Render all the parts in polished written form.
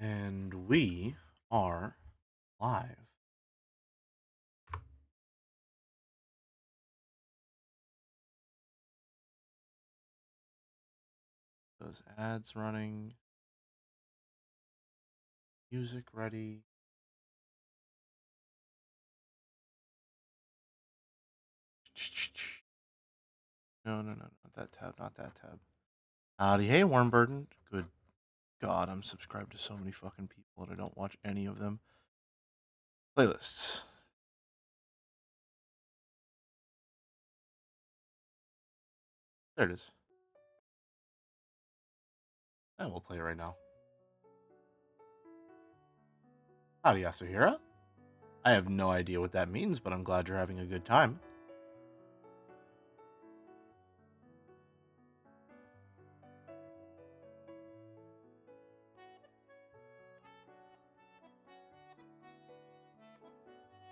And we are live. Those ads running. Music ready. No, not that tab, not that tab. Howdy, hey, Warmburden. Good God, I'm subscribed to so many fucking people and I don't watch any of them. Playlists. There it is. And we'll play it right now. Howdy, Yasuhira. I have no idea what that means, but I'm glad you're having a good time.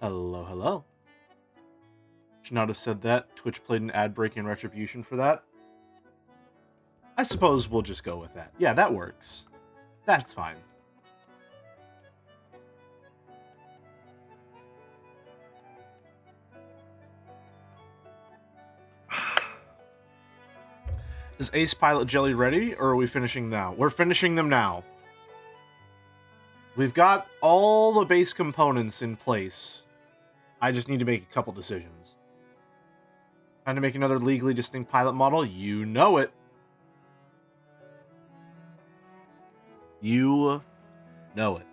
Hello, hello. Should not have said that. Twitch played an ad break in retribution for that. I suppose we'll just go with that. Yeah, that works. That's fine. Is Ace Pilot Jelly ready, or are we finishing now? We're finishing them now. We've got all the base components in place. I just need to make a couple decisions. Trying to make another legally distinct pilot model? You know it. You know it.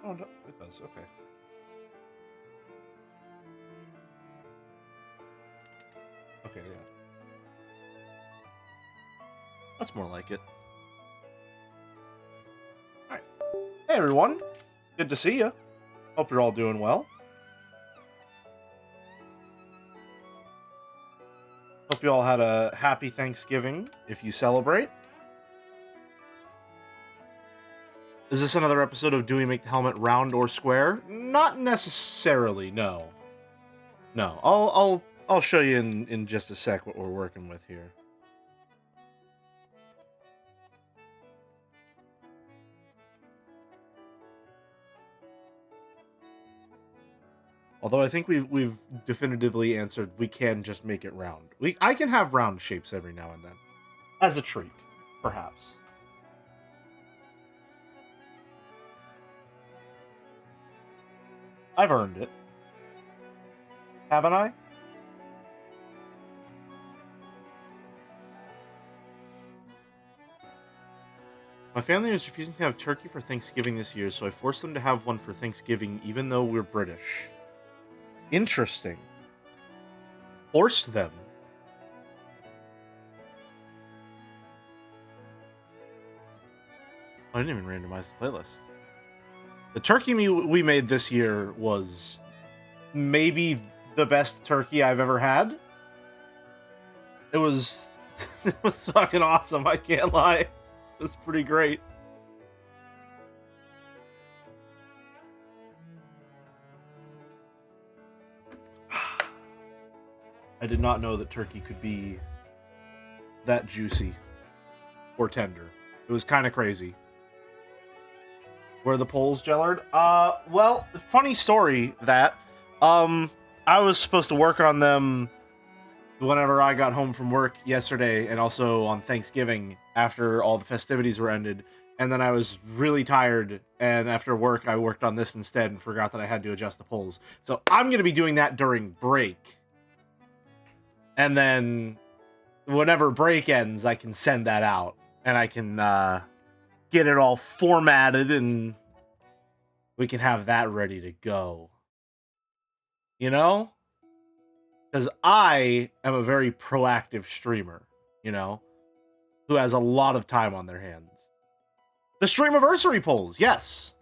Oh, no, it does. Okay. Okay, yeah. That's more like it. Alright. Hey, everyone. Good to see you. Hope you're all doing well. Hope you all had a happy Thanksgiving, if you celebrate. Is this another episode of Do We Make the Helmet Round or Square? Not necessarily, no. No, I'll show you in just a sec what we're working with here. Although I think we've definitively answered we can just make it round. I can have round shapes every now and then. As a treat, perhaps. I've earned it. Haven't I? My family is refusing to have turkey for Thanksgiving this year, so I forced them to have one for Thanksgiving, even though we're British. Interesting. Forced them. I didn't even randomize the playlist. The turkey we made this year was maybe the best turkey I've ever had. It was it was fucking awesome, I can't lie. It was pretty great. I did not know that turkey could be that juicy or tender. It was kind of crazy. Where the poles, Jellard? Well, funny story that I was supposed to work on them whenever I got home from work yesterday, and also on Thanksgiving after all the festivities were ended. And then I was really tired, and after work I worked on this instead and forgot that I had to adjust the poles. So I'm going to be doing that during break. And then whenever break ends, I can send that out, and I can get it all formatted, and we can have that ready to go. You know? Because I am a very proactive streamer, you know, who has a lot of time on their hands. The Streamiversary polls, yes.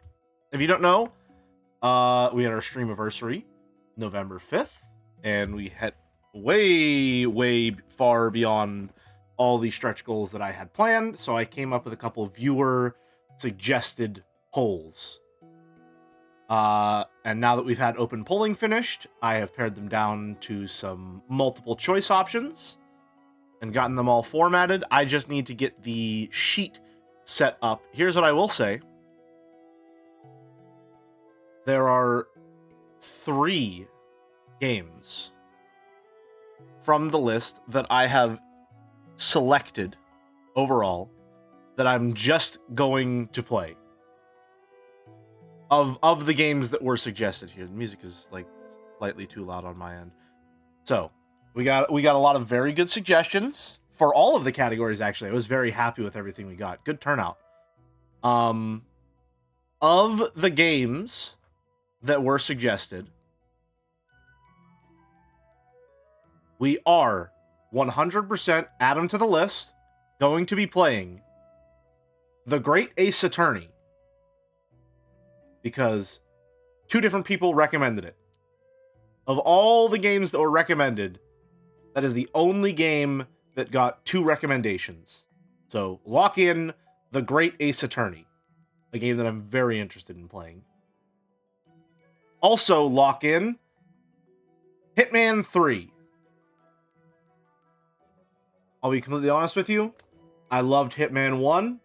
If you don't know, we had our Streamiversary November 5th, and we hit way far beyond all the stretch goals that I had planned, so I came up with a couple of viewer suggested polls. And now that we've had open polling finished, I have pared them down to some multiple choice options and gotten them all formatted. I just need to get the sheet set up. Here's what I will say. There are 3 games from the list that I have selected overall that I'm just going to play. Of the games that were suggested here. The music is like slightly too loud on my end. So, we got a lot of very good suggestions for all of the categories actually. I was very happy with everything we got. Good turnout. Of the games that were suggested, we are 100% add them to the list, going to be playing The Great Ace Attorney, because 2 different people recommended it. Of all the games that were recommended, that is the only game that got 2 recommendations. So lock in The Great Ace Attorney, a game that I'm very interested in playing. Also lock in Hitman 3. I'll be completely honest with you. I loved Hitman 1.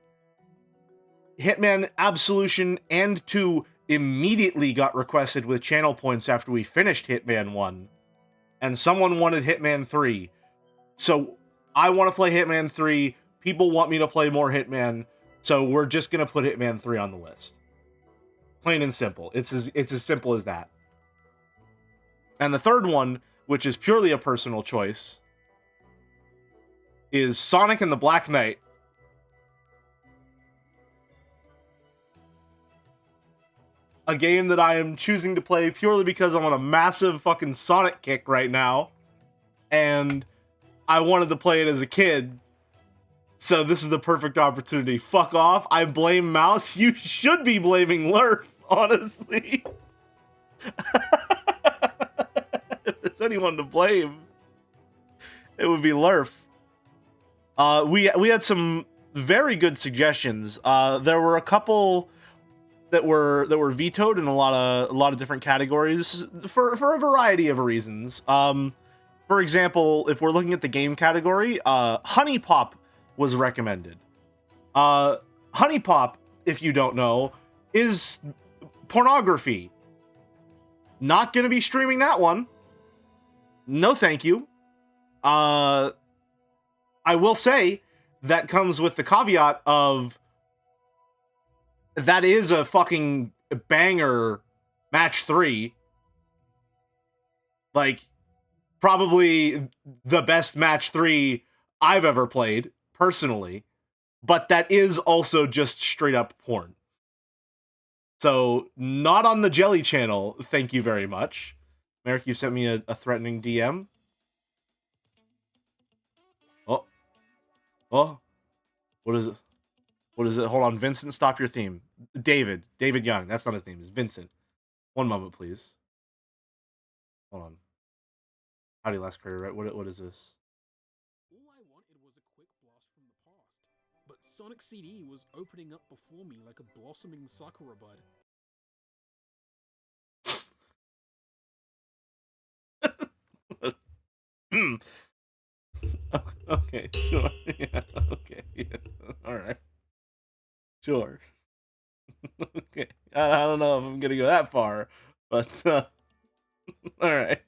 Hitman Absolution and 2 immediately got requested with channel points after we finished Hitman 1. And someone wanted Hitman 3. So I want to play Hitman 3. People want me to play more Hitman. So we're just going to put Hitman 3 on the list. Plain and simple. It's as simple as that. And the third one, which is purely a personal choice, is Sonic and the Black Knight. A game that I am choosing to play purely because I'm on a massive fucking Sonic kick right now. And I wanted to play it as a kid. So this is the perfect opportunity. Fuck off. I blame Mouse. You should be blaming Lurf, honestly. If there's anyone to blame, it would be Lurf. We had some very good suggestions. There were a couple that were vetoed in a lot of different categories for a variety of reasons. For example, if we're looking at the game category, Honey Pop was recommended. Honey Pop, if you don't know, is pornography. Not gonna be streaming that one. No, thank you. I will say that comes with the caveat of that is a fucking banger match 3. Like, probably the best match 3 I've ever played, personally. But that is also just straight up porn. So, not on the Jelly channel, thank you very much. Merrick, you sent me a threatening DM. Oh, what is it? What is it? Hold on, Vincent, stop your theme. David Young, that's not his name, it's Vincent. One moment, please. Hold on. Howdy, last career, right? What is this? All I wanted was a quick blast from the past, but Sonic CD was opening up before me like a blossoming sakura bud. Okay, sure. Yeah, okay. Yeah. All right. Sure. Okay. I don't know if I'm gonna go that far, but all right.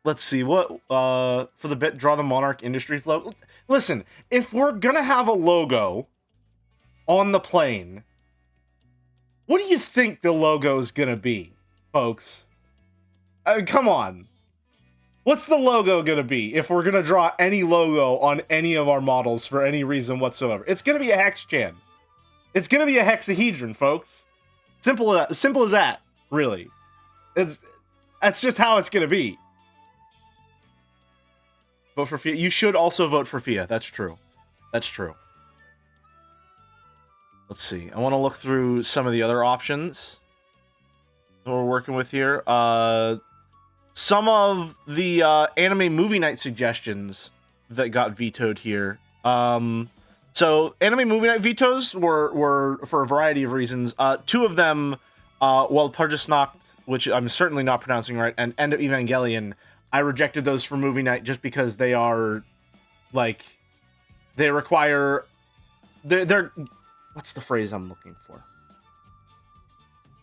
Let's see what for the bit draw the Monarch Industries logo. Listen, if we're gonna have a logo on the plane, what do you think the logo is gonna be, folks? I mean, come on. What's the logo gonna be if we're gonna draw any logo on any of our models for any reason whatsoever? It's gonna be a hex-chan. It's gonna be a hexahedron, folks. Simple as that, really. That's just how it's gonna be. Vote for Fia. You should also vote for Fia. That's true. That's true. Let's see. I want to look through some of the other options that we're working with here. Some of the anime movie night suggestions that got vetoed here. So anime movie night vetoes were for a variety of reasons. Two of them, well, Parjasnacht, which I'm certainly not pronouncing right, and End of Evangelion, I rejected those for movie night just because they are, like, they require, they're what's the phrase I'm looking for?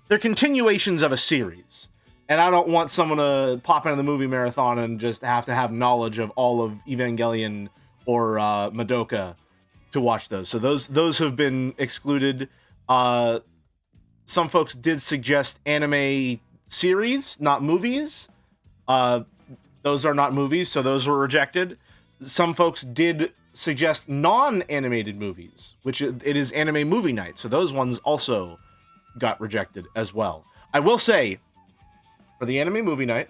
They're continuations of a series. And I don't want someone to pop into the movie marathon and just have to have knowledge of all of Evangelion or Madoka to watch those. So those have been excluded. Some folks did suggest anime series, not movies. Those are not movies, so those were rejected. Some folks did suggest non-animated movies, which it is anime movie night, so those ones also got rejected as well. I will say, for the anime movie night,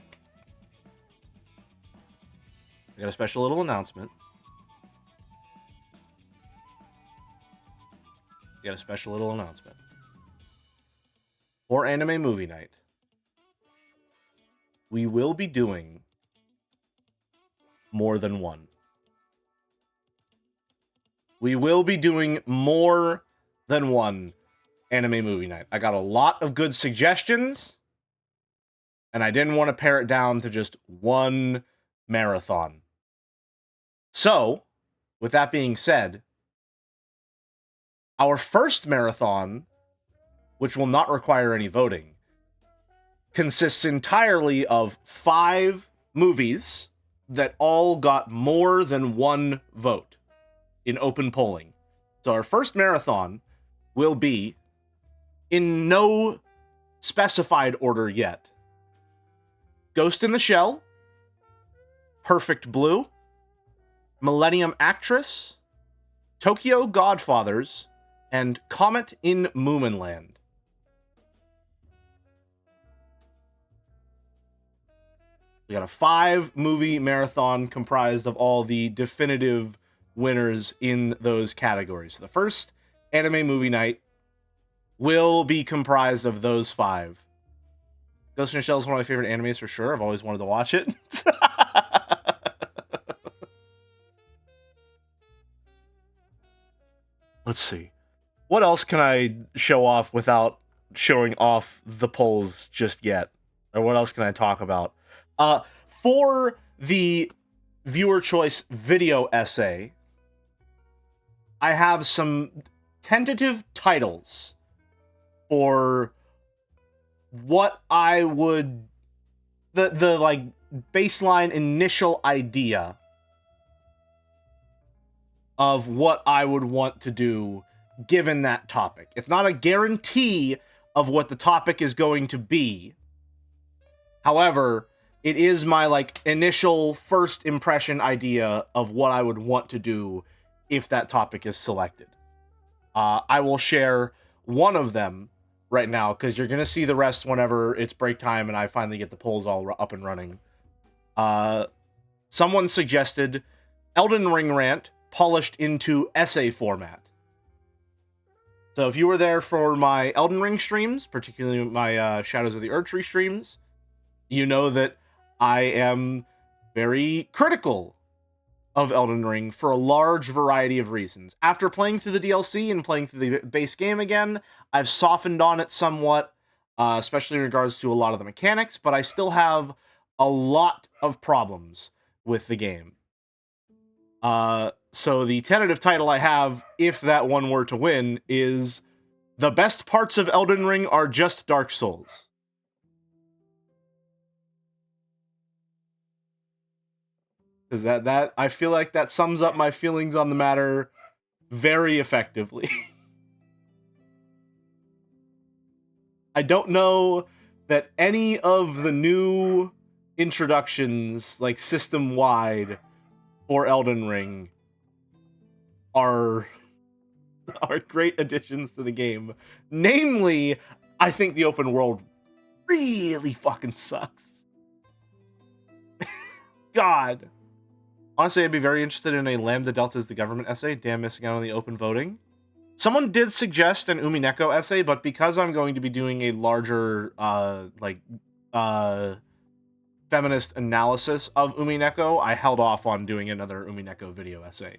I got a special little announcement. For anime movie night, we will be doing more than one. We will be doing more than one anime movie night. I got a lot of good suggestions, and I didn't want to pare it down to just one marathon. So, with that being said, our first marathon, which will not require any voting, consists entirely of 5 movies that all got more than one vote in open polling. So our first marathon will be, in no specified order yet, Ghost in the Shell, Perfect Blue, Millennium Actress, Tokyo Godfathers, and Comet in Moominland. We got a 5-movie marathon comprised of all the definitive winners in those categories. So the first anime movie night will be comprised of those 5. Ghost in the Shell is one of my favorite animes for sure. I've always wanted to watch it. Let's see. What else can I show off without showing off the polls just yet? Or what else can I talk about? For the viewer choice video essay, I have some tentative titles for what I would, the like baseline initial idea of what I would want to do given that topic. It's not a guarantee of what the topic is going to be. However, it is my like initial first impression idea of what I would want to do if that topic is selected. I will share one of them right now because you're gonna see the rest whenever it's break time and I finally get the polls all up and running. Someone suggested Elden Ring rant polished into essay format. So if you were there for my Elden Ring streams, particularly my Shadows of the Erdtree streams, you know that I am very critical of Elden Ring for a large variety of reasons. After playing through the DLC and playing through the base game again, I've softened on it somewhat, especially in regards to a lot of the mechanics, but I still have a lot of problems with the game. So the tentative title I have, if that one were to win, is The Best Parts of Elden Ring Are Just Dark Souls. Because that I feel like that sums up my feelings on the matter very effectively. I don't know that any of the new introductions, like system-wide, for Elden Ring are great additions to the game. Namely, I think the open world really fucking sucks. God. Honestly, I'd be very interested in a Lambda Delta's the government essay. Damn, missing out on the open voting. Someone did suggest an Umineko essay, but because I'm going to be doing a larger, feminist analysis of Umineko, I held off on doing another Umineko video essay.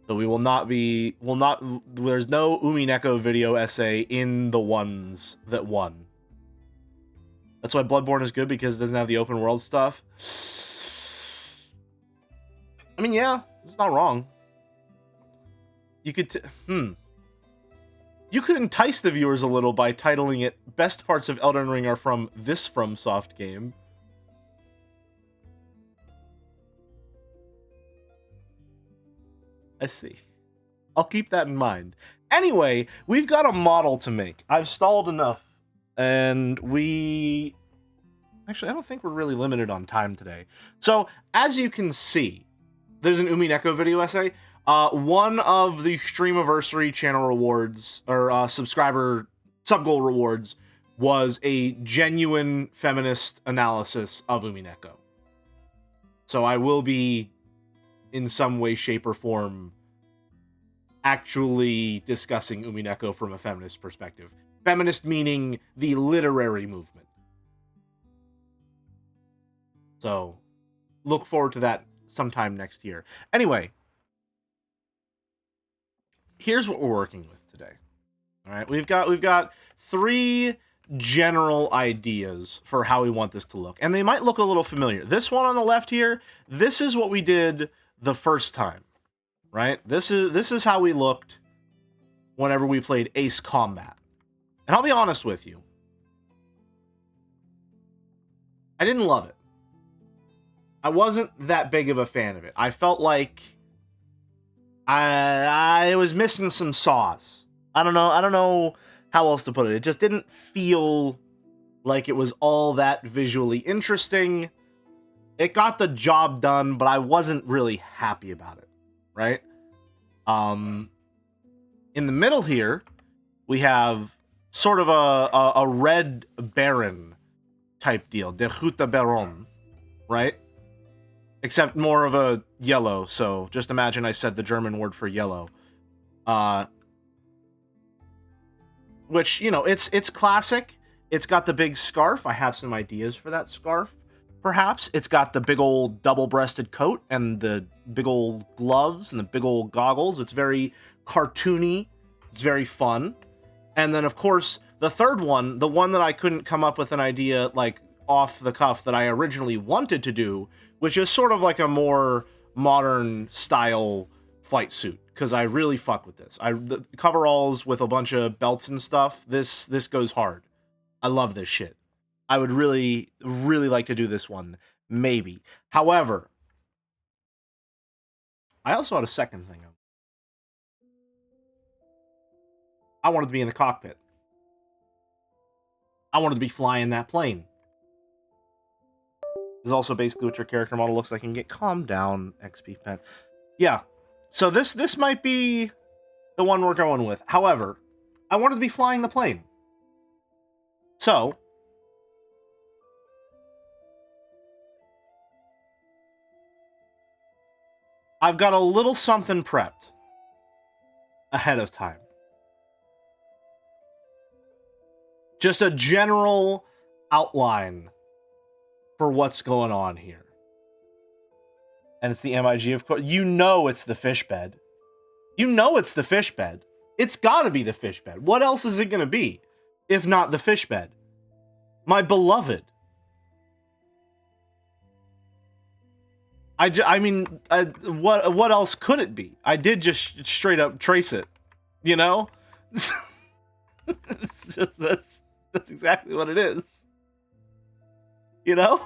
So we will not be, there's no Umineko video essay in the ones that won. That's why Bloodborne is good, because it doesn't have the open world stuff. I mean, yeah, it's not wrong. You could, You could entice the viewers a little by titling it "Best Parts of Elden Ring are from this FromSoft game." I see. I'll keep that in mind. Anyway, we've got a model to make. I've stalled enough, and we... Actually, I don't think we're really limited on time today. So, as you can see, there's an Umineko video essay. One of the Streamiversary channel rewards, or subscriber sub-goal rewards, was a genuine feminist analysis of Umineko. So I will be, in some way, shape, or form, actually discussing Umineko from a feminist perspective. Feminist meaning the literary movement. So, look forward to that sometime next year. Anyway, here's what we're working with today. All right, we've got 3 general ideas for how we want this to look, and they might look a little familiar. This one on the left here, this is what we did the first time, right? This is how we looked whenever we played Ace Combat. And I'll be honest with you, I didn't love it. I wasn't that big of a fan of it. I felt like I was missing some sauce. I don't know how else to put it. It just didn't feel like it was all that visually interesting. It got the job done, but I wasn't really happy about it, right? In the middle here, we have sort of a red baron type deal, der Gute Baron, right? Except more of a yellow, so just imagine I said the German word for yellow. Which, you know, it's classic. It's got the big scarf. I have some ideas for that scarf, perhaps. It's got the big old double-breasted coat and the big old gloves and the big old goggles. It's very cartoony. It's very fun. And then, of course, the third one, the one that I couldn't come up with an idea, like, off the cuff that I originally wanted to do, which is sort of like a more modern style fight suit, because I really fuck with this. The coveralls with a bunch of belts and stuff, this goes hard. I love this shit. I would really, really like to do this one, maybe. However, I also had a second thing. I wanted to be in the cockpit. I wanted to be flying that plane. This is also basically what your character model looks like. And get calm down, XP pen. Yeah. So this might be the one we're going with. However, I wanted to be flying the plane. So I've got a little something prepped ahead of time. Just a general outline for what's going on here. And it's the MIG, of course. You know it's the fish bed. You know it's the fish bed. It's gotta be the fish bed. What else is it gonna be, if not the fish bed? My beloved. I mean, what else could it be? I did just straight up trace it, you know? It's just, that's exactly what it is. You know?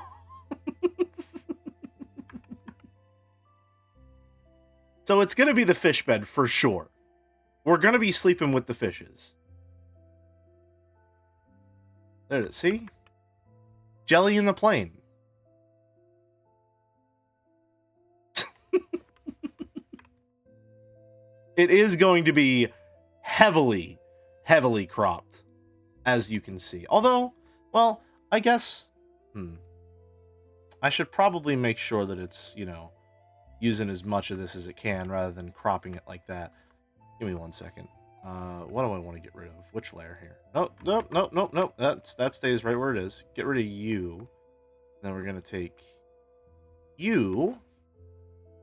So it's gonna be the fish bed for sure. We're gonna be sleeping with the fishes. There it is, see? Jelly in the plane. It is going to be heavily, heavily cropped, as you can see. Although, well, I guess... I should probably make sure that it's, you know, using as much of this as it can, rather than cropping it like that. Give me 1 second. What do I want to get rid of? Which layer here? Nope. That stays right where it is. Get rid of you. Then we're going to take you.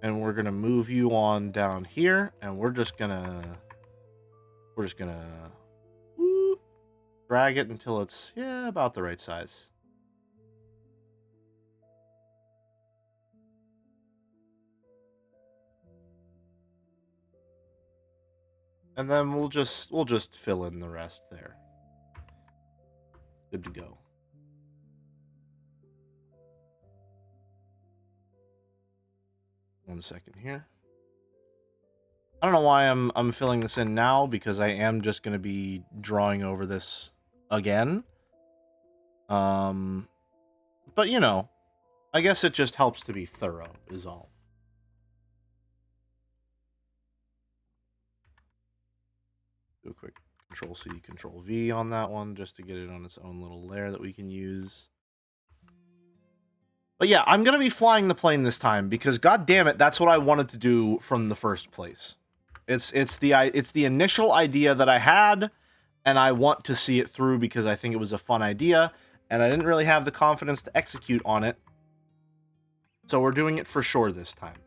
And we're gonna move you on down here, and we're just gonna whoop, drag it until it's about the right size. And then we'll just fill in the rest there. Good to go. One second here. I don't know why I'm filling this in now, because I am just going to be drawing over this again. But you know, I guess it just helps to be thorough is all. Do a quick Control C, Control V on that one just to get it on its own little layer that we can use. But yeah, I'm going to be flying the plane this time because god damn it, that's what I wanted to do from the first place. It's the initial idea that I had, and I want to see it through because I think it was a fun idea, and I didn't really have the confidence to execute on it. So we're doing it for sure this time.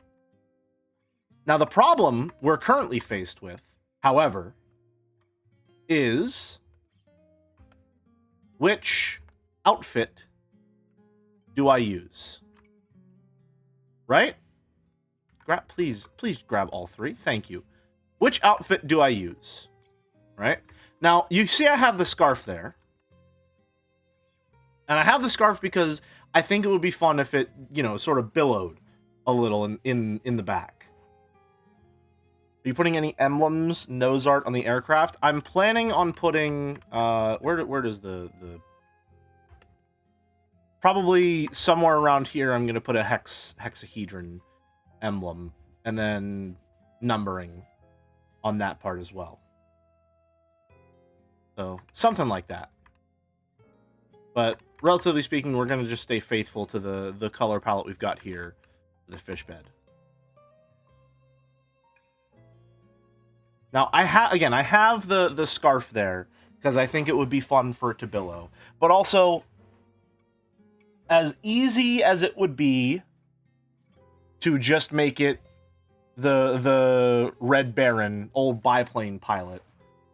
Now the problem we're currently faced with, however, is which outfit do I use? Right? Please grab all three. Thank you. Which outfit do I use? Right? Now, you see I have the scarf there. And I have the scarf because I think it would be fun if it, you know, sort of billowed a little in the back. Are you putting any emblems, nose art on the aircraft? I'm planning on putting, where does the... Probably somewhere around here I'm going to put a hexahedron emblem. And then numbering on that part as well. So, something like that. But, relatively speaking, we're going to just stay faithful to the color palette we've got here, the fish bed. Now, I have the scarf there, because I think it would be fun for it to billow. But also, as easy as it would be to just make it the Red Baron, old biplane pilot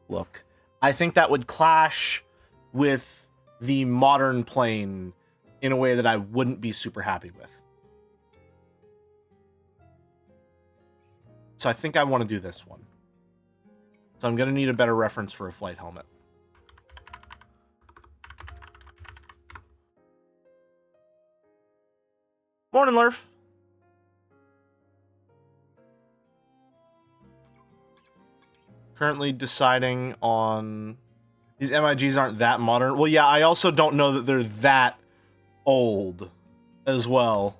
look, I think that would clash with the modern plane in a way that I wouldn't be super happy with. So I think I want to do this one. So I'm going to need a better reference for a flight helmet. Morning, Lurf. Currently deciding on... These MIGs aren't that modern. Well, yeah, I also don't know that they're that old as well.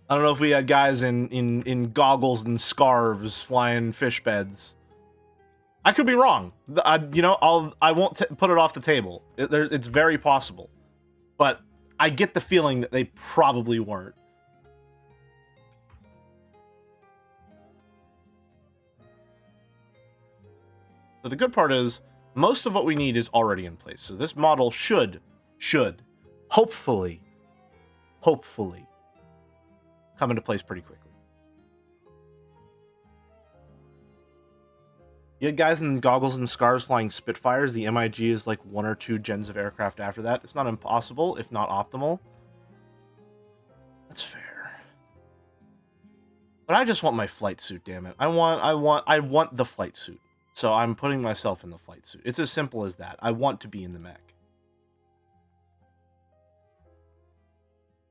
I don't know if we had guys in goggles and scarves flying fish beds. I could be wrong. You know, I won't put it off the table. It's very possible. But I get the feeling that they probably weren't. But the good part is, most of what we need is already in place. So this model should, hopefully, come into place pretty quickly. You had guys in goggles and scarves flying Spitfires. The MIG is like 1 or 2 gens of aircraft after that. It's not impossible, if not optimal. That's fair. But I just want my flight suit, damn it. I want the flight suit. So I'm putting myself in the flight suit. It's as simple as that. I want to be in the mech.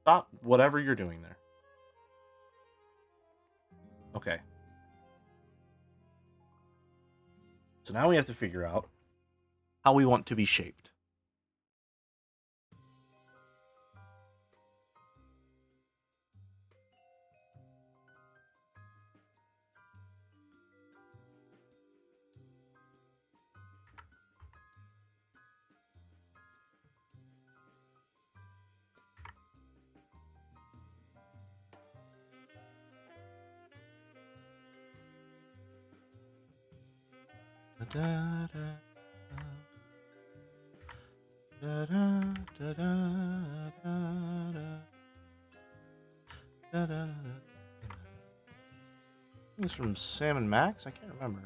Stop whatever you're doing there. Okay. So now we have to figure out how we want to be shaped. Things from Sam and Max? I can't remember.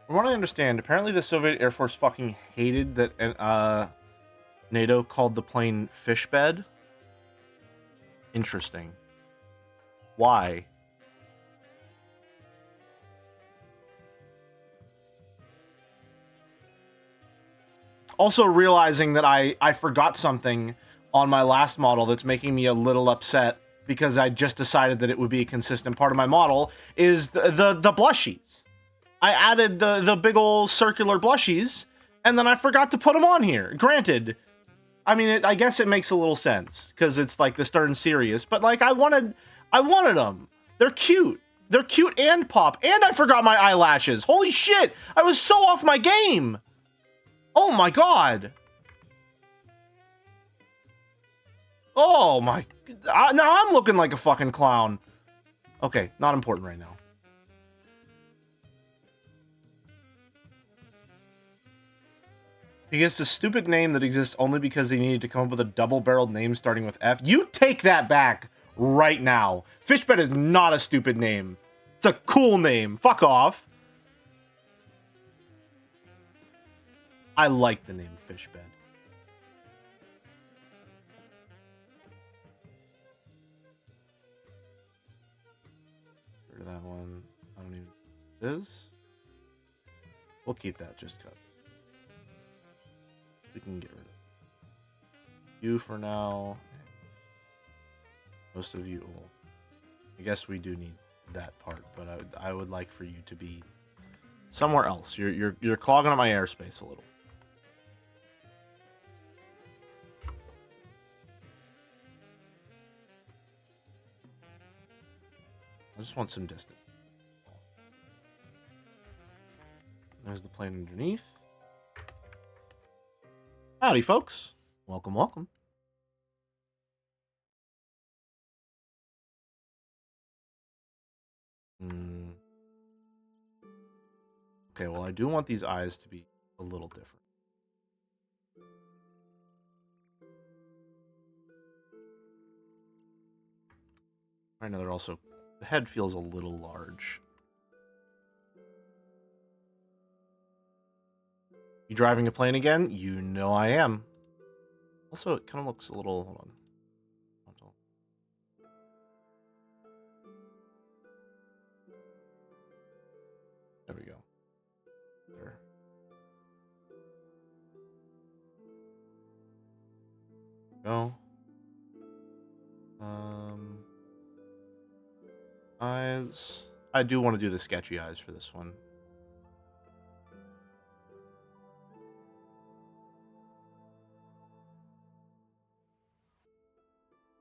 From what I understand, apparently the Soviet Air Force fucking hated that NATO called the plane Fishbed. Interesting. Why? Also realizing that I forgot something on my last model that's making me a little upset because I just decided that it would be a consistent part of my model is the blushies. I added the big old circular blushies, and then I forgot to put them on here. Granted, I mean, I guess it makes a little sense, because it's like the Stern Sirius, but like, I wanted them. They're cute. They're cute and pop, and I forgot my eyelashes. Holy shit, I was so off my game. Oh my god. Oh my, now I'm looking like a fucking clown. Okay, not important right now. He gets a stupid name that exists only because they needed to come up with a double-barreled name starting with F. You take that back right now. Fishbed is not a stupid name. It's a cool name. Fuck off. I like the name Fishbed. Get rid of that one. I don't even know what this. We'll keep that just cut. We can get rid of you for now. Most of you will. I guess we do need that part, but I would like for you to be somewhere else. You're clogging up my airspace a little. I just want some distance. There's the plane underneath. Howdy, folks. Welcome, welcome. Okay, well, I do want these eyes to be a little different. I know they're also... The head feels a little large. You driving a plane again? You know I am. Also, it kind of looks a little... Hold on. There we go. There. Go. Eyes. I do want to do the sketchy eyes for this one.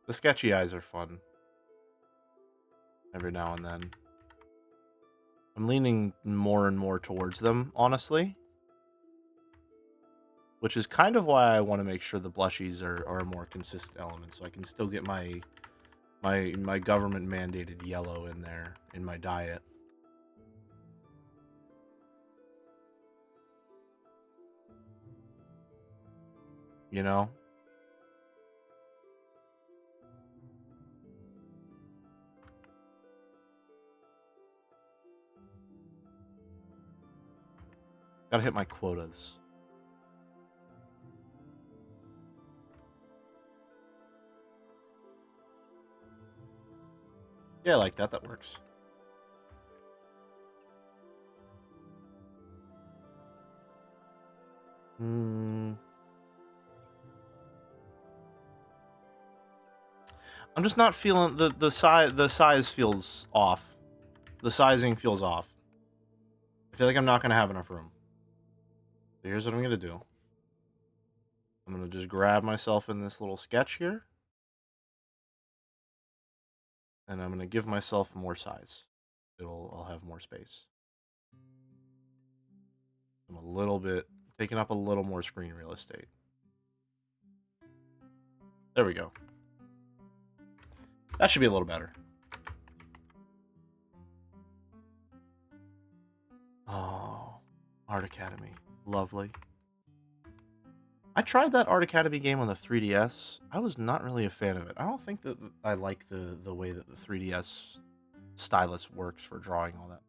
The sketchy eyes are fun. Every now and then. I'm leaning more and more towards them, honestly. Which is kind of why I want to make sure the blushies are a more consistent element, so I can still get my government mandated yellow in there in my diet. You know? Gotta hit my quotas. Yeah, I like that. That works. I'm just not feeling the size. The size feels off. The sizing feels off. I feel like I'm not gonna have enough room. So here's what I'm gonna do. I'm gonna just grab myself in this little sketch here. And I'm going to give myself more size. I'll have more space. I'm a little bit taking up a little more screen real estate. There we go. That should be a little better. Oh, Art Academy. Lovely. I tried that Art Academy game on the 3DS. I was not really a fan of it. I don't think that I like the way that the 3DS stylus works for drawing all that.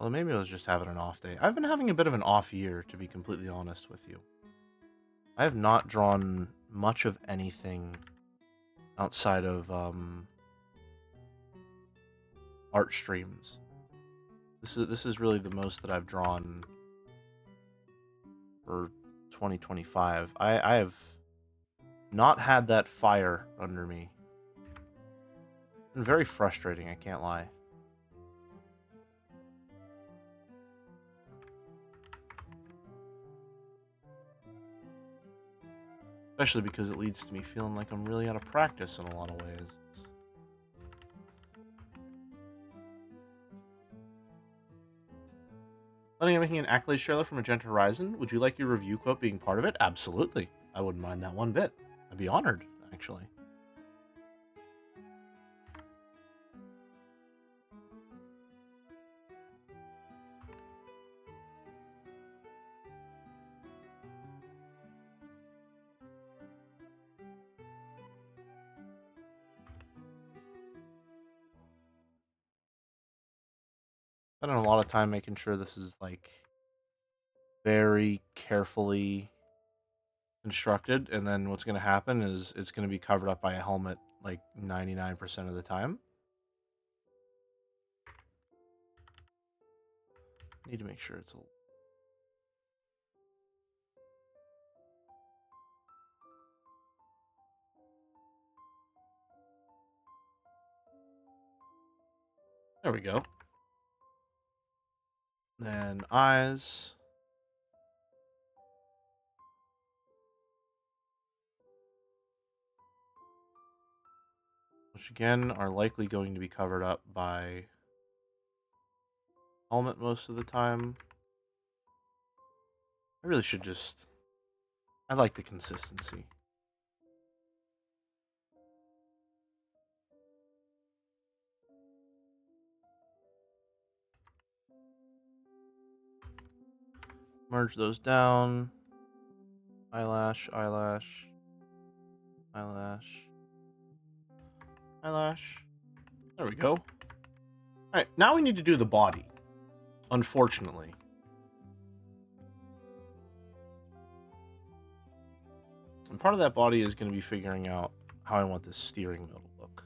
Well, maybe I was just having an off day. I've been having a bit of an off year, to be completely honest with you. I have not drawn much of anything outside of art streams. This is really the most that I've drawn for 2025. I have not had that fire under me. It's been very frustrating, I can't lie. Especially because it leads to me feeling like I'm really out of practice in a lot of ways. Planning on making an Accolades trailer for Magenta Horizon? Would you like your review quote being part of it? Absolutely. I wouldn't mind that one bit. I'd be honored, actually. Spending a lot of time making sure this is like very carefully constructed, and then what's going to happen is it's going to be covered up by a helmet like 99% of the time. Need to make sure it's a... There we go. Then eyes. Which again are likely going to be covered up by helmet most of the time. I really should just... I like the consistency. Merge those down. Eyelash, eyelash, eyelash, eyelash. There we go. Alright, now we need to do the body. Unfortunately. And part of that body is going to be figuring out how I want this steering wheel to look.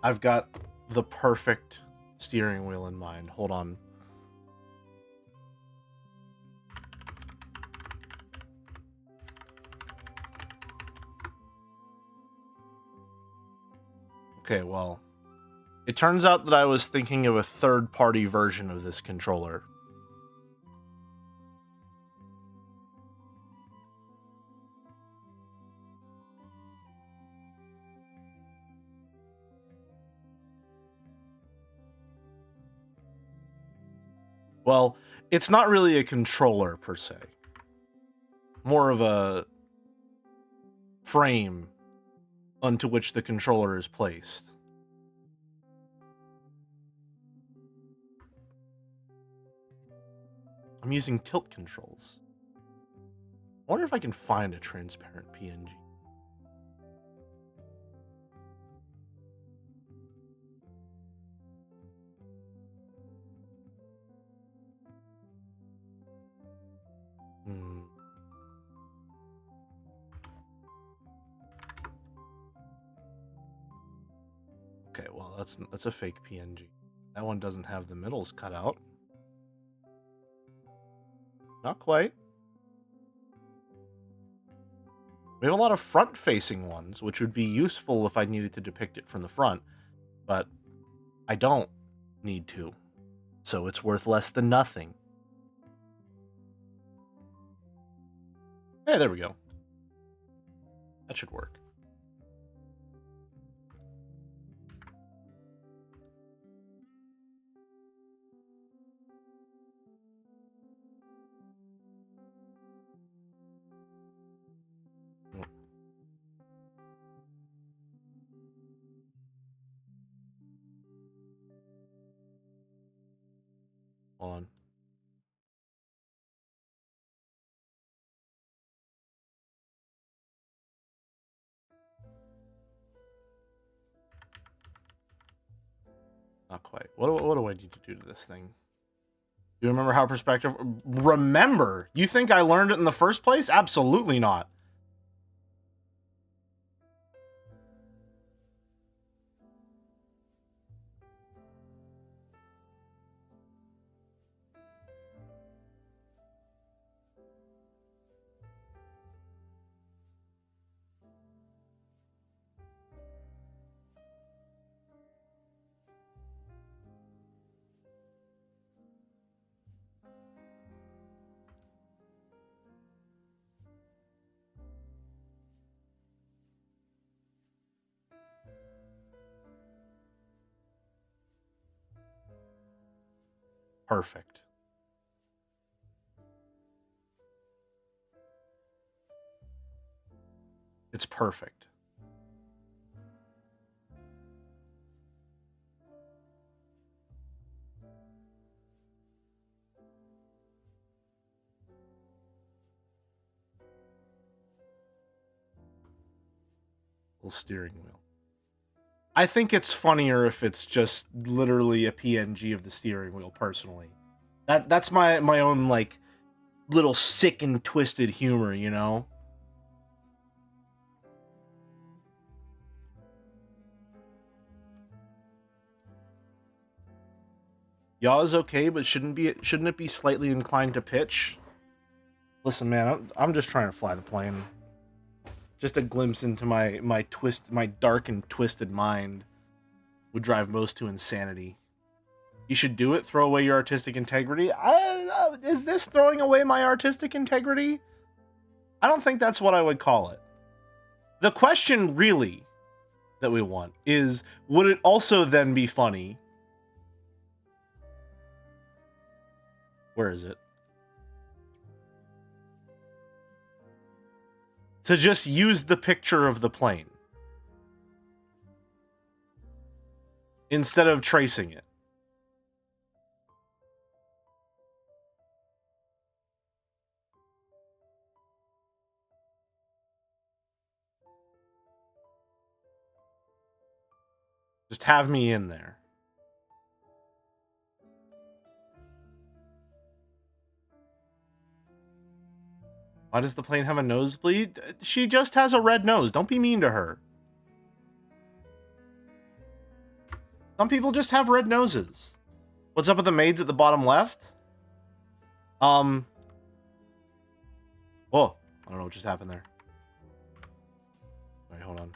I've got the perfect steering wheel in mind. Hold on. Okay, well, it turns out that I was thinking of a third-party version of this controller. Well, it's not really a controller, per se. More of a frame onto which the controller is placed. I'm using tilt controls. I wonder if I can find a transparent PNG. Okay, well, that's a fake PNG. That one doesn't have the middles cut out. Not quite. We have a lot of front-facing ones, which would be useful if I needed to depict it from the front, but I don't need to. So it's worth less than nothing. Hey, there we go. That should work. Hold on. Not quite. What do I need to do to this thing? Do you remember how perspective... Remember? You think I learned it in the first place? Absolutely not. Perfect. It's perfect. Little steering wheel. I think it's funnier if it's just literally a PNG of the steering wheel, personally. That's my own, like, little sick and twisted humor, you know? Yaw is okay, but shouldn't it be slightly inclined to pitch? Listen, man, I'm just trying to fly the plane. Just a glimpse into my dark and twisted mind would drive most to insanity. You should do it. Throw away your artistic integrity. Is this throwing away my artistic integrity? I don't think that's what I would call it. The question really that we want is, would it also then be funny? Where is it? To just use the picture of the plane instead of tracing it. Just have me in there. Why does the plane have a nosebleed? She just has a red nose. Don't be mean to her. Some people just have red noses. What's up with the maids at the bottom left? Oh, I don't know what just happened there. Wait, hold on.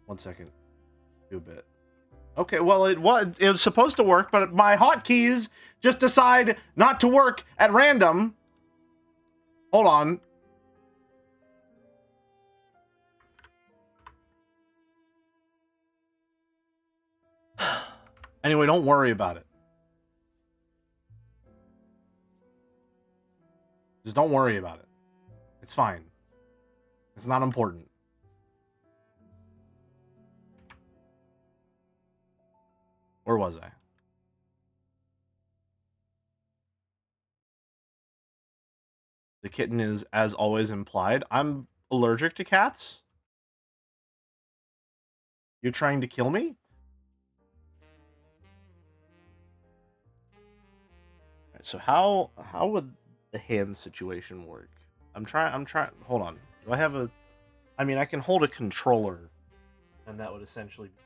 1 second. Do a bit. Okay, well, it was supposed to work, but my hotkeys just decide not to work at random. Hold on. Anyway, don't worry about it. Just don't worry about it. It's fine. It's not important. Where was I? The kitten is, as always, implied. I'm allergic to cats? You're trying to kill me? Right, so how would the hand situation work? I'm trying, hold on. Do I have a... I mean, I can hold a controller, and that would essentially be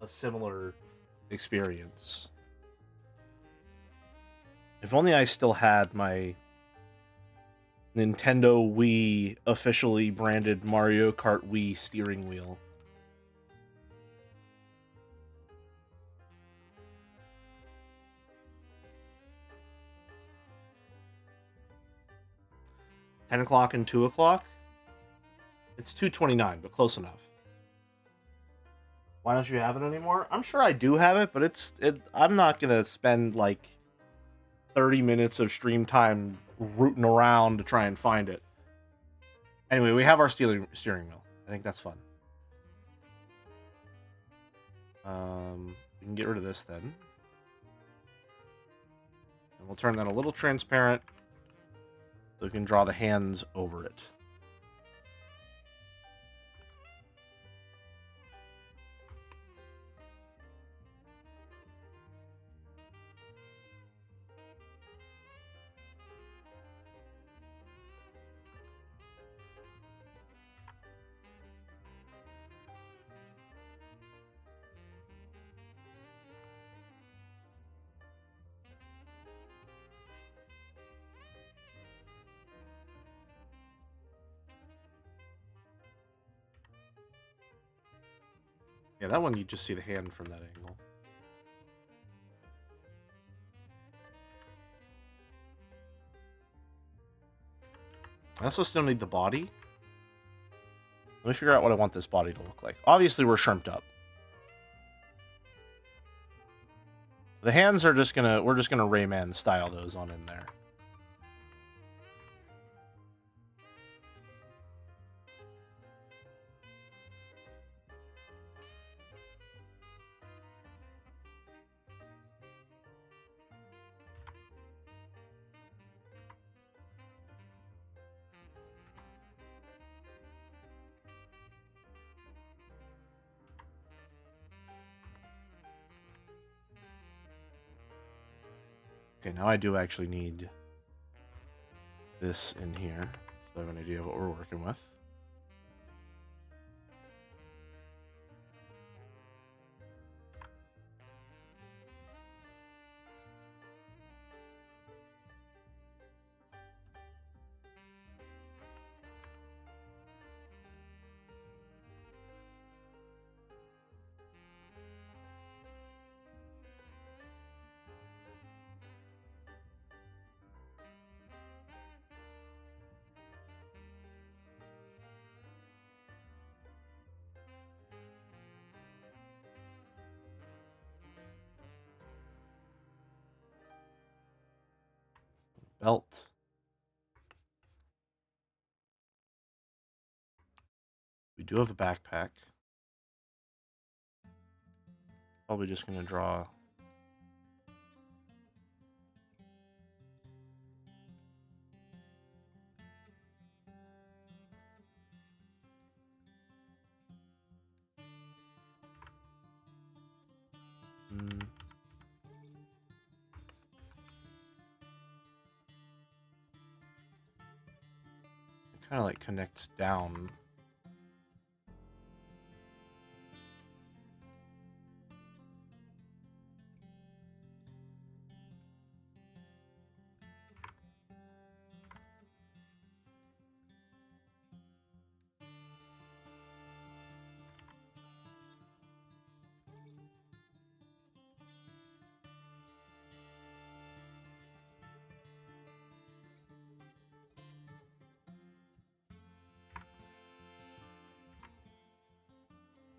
a similar experience. If only I still had my Nintendo Wii officially branded Mario Kart Wii steering wheel. 10 o'clock and 2 o'clock. It's 2:29, but close enough. Why don't you have it anymore? I'm sure I do have it, but I'm not gonna spend like 30 minutes of stream time rooting around to try and find it. Anyway, we have our steering wheel. I think that's fun. We can get rid of this then. And we'll turn that a little transparent so we can draw the hands over it. Yeah, that one you just see the hand from that angle. I also still need the body. Let me figure out what I want this body to look like. Obviously, we're shrimped up. The hands are we're just gonna Rayman style those on in there. Okay, now I do actually need this in here, so I have an idea of what we're working with. Belt. We do have a backpack. Probably just gonna draw. It kind of like connects down.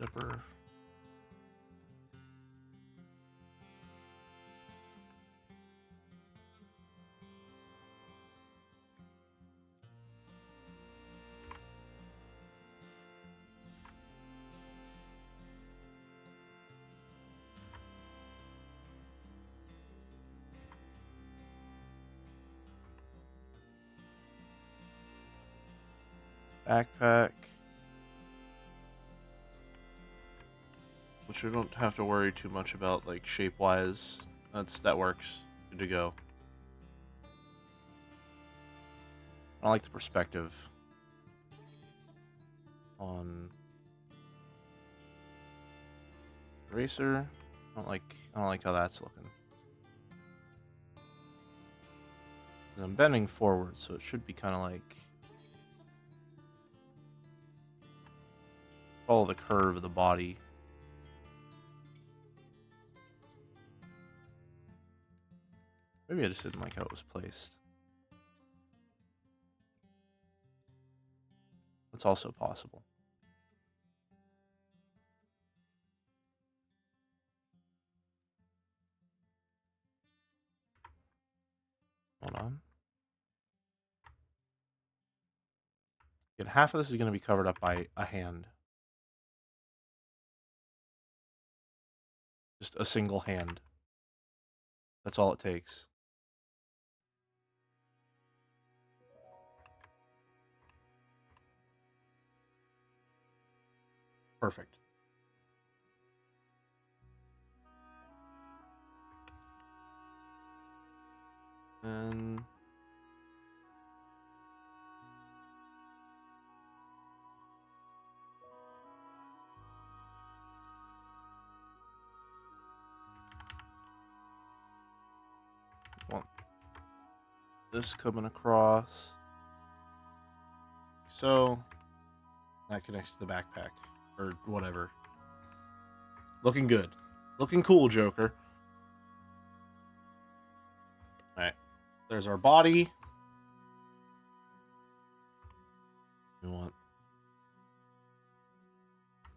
Zipper. Backpack. Which we don't have to worry too much about, like, shape-wise. That works. Good to go. I like the perspective on eraser. I don't like how that's looking. I'm bending forward, so it should be kind of like follow the curve of the body. Maybe I just didn't like how it was placed. That's also possible. Hold on. Again, half of this is going to be covered up by a hand. Just a single hand. That's all it takes. Perfect. And want this coming across. So that connects to the backpack or whatever. Looking good. Looking cool, Joker. Alright. There's our body. We want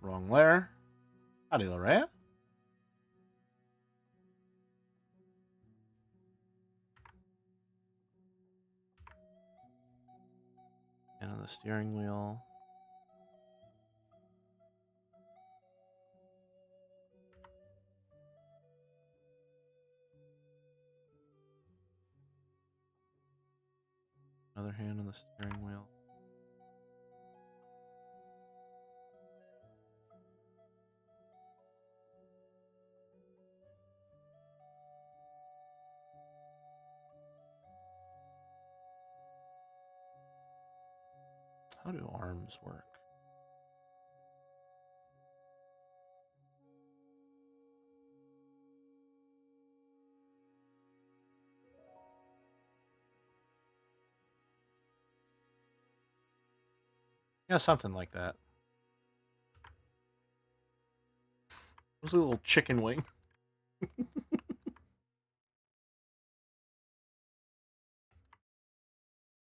wrong layer. Howdy, Loraya. And on the steering wheel. Another hand on the steering wheel. How do arms work? Yeah, something like that. It was a little chicken wing.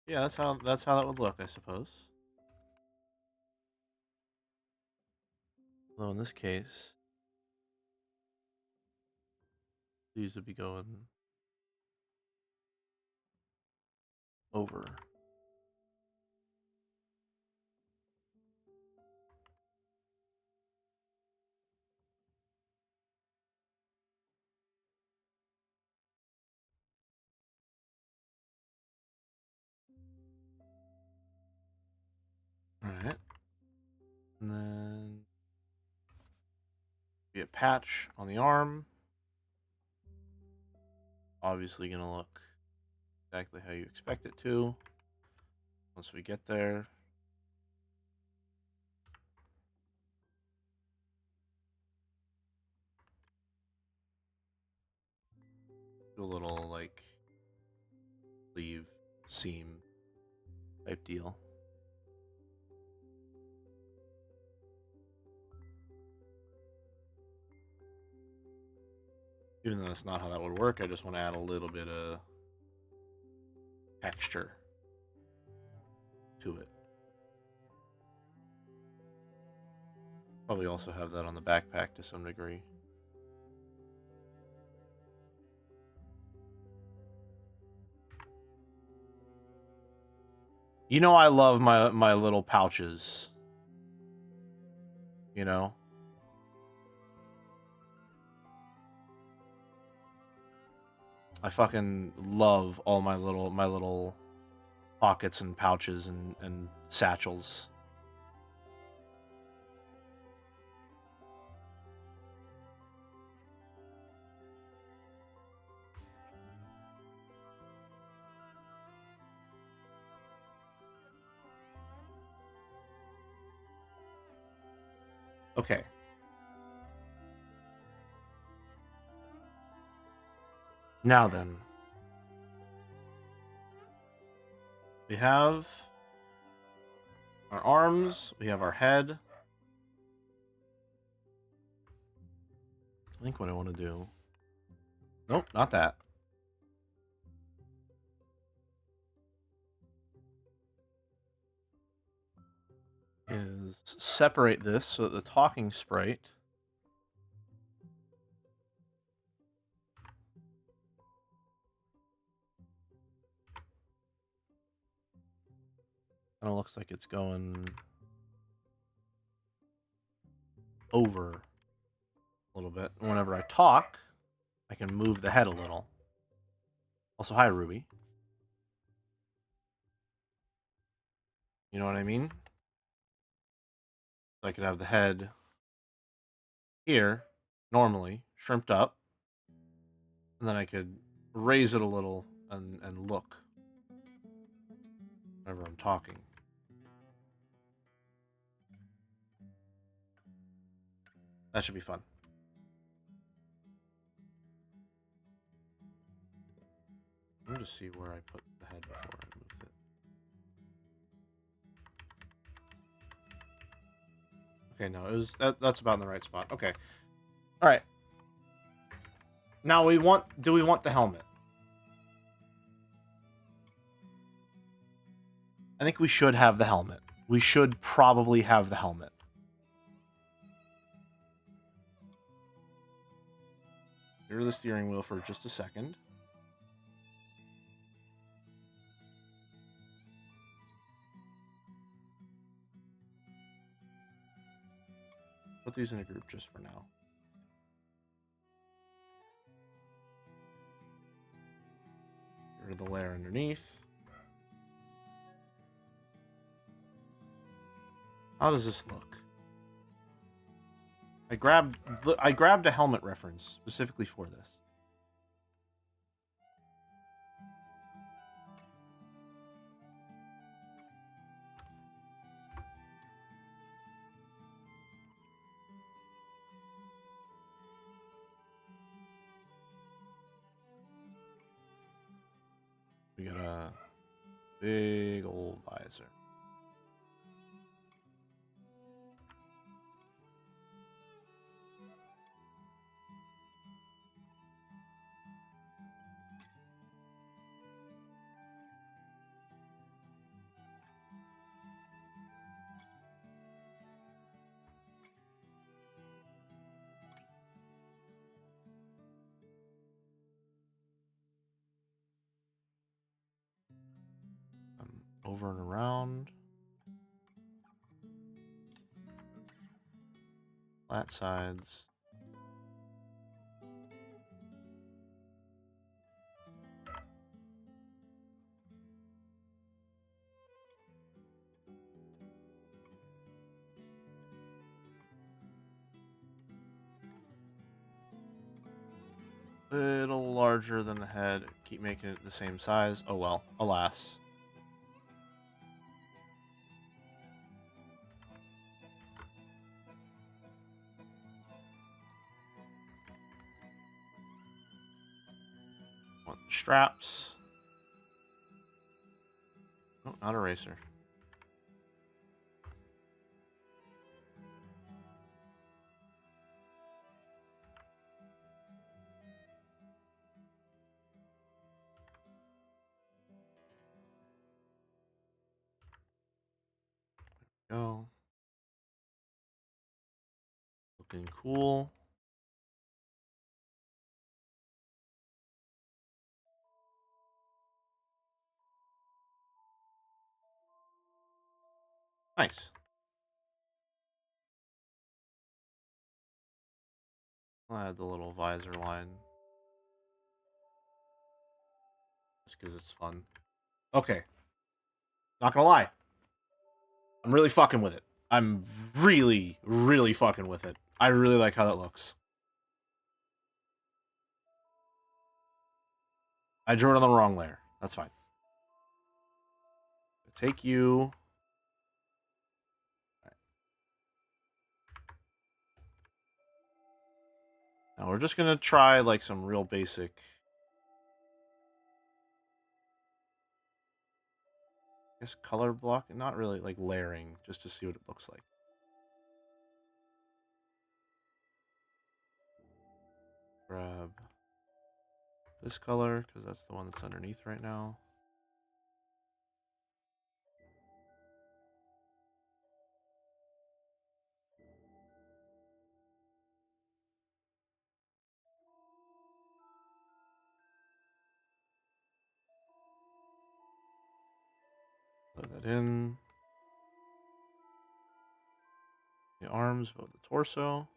Yeah, that's how that would look, I suppose. Although in this case, these would be going over. Alright. And then be a patch on the arm. Obviously gonna look exactly how you expect it to. Once we get there. Do a little like sleeve seam type deal. Even though that's not how that would work, I just want to add a little bit of texture to it. Probably also have that on the backpack to some degree. You know I love my little pouches. You know? I fucking love all my little pockets and pouches and satchels. Okay. Now then. We have our arms, we have our head. I think what I want to do... Nope, not that. is separate this so that the talking sprite kind of looks like it's going over a little bit. And whenever I talk, I can move the head a little. Also, hi, Ruby. You know what I mean? So I could have the head here, normally, shrimped up. And then I could raise it a little and look whenever I'm talking. That should be fun. Let me just see where I put the head before I moved it. Okay, no, it was that's about in the right spot. Okay. All right. Now do we want the helmet? I think we should have the helmet. We should probably have the helmet. Clear the steering wheel for just a second. Put these in a group just for now. Get rid of the layer underneath. How does this look? I grabbed a helmet reference specifically for this. We got a big old visor. Over and around. Flat sides. Little larger than the head. Keep making it the same size. Oh well, alas. Want the straps. Oh, not a racer. Go. Looking cool. Nice. I'll add the little visor line. Just because it's fun. Okay. Not gonna lie. I'm really fucking with it. I'm really, really fucking with it. I really like how that looks. I drew it on the wrong layer. That's fine. Take you. Right. Now we're just gonna try like some real basic. I guess color block, not really like layering, just to see what it looks like. Grab this color because that's the one that's underneath right now. . That in. The arms above the torso.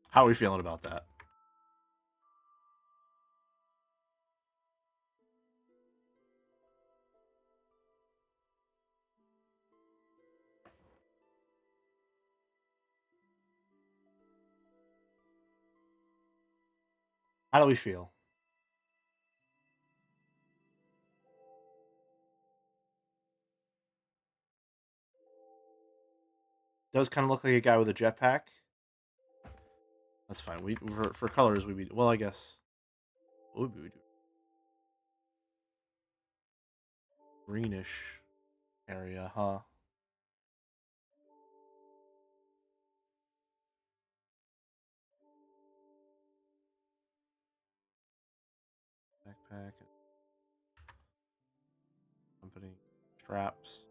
How are we feeling about that? How do we feel? Does kind of look like a guy with a jetpack. That's fine. We for colors we be well, I guess. What would we do? Greenish area, huh? Backpack, company straps.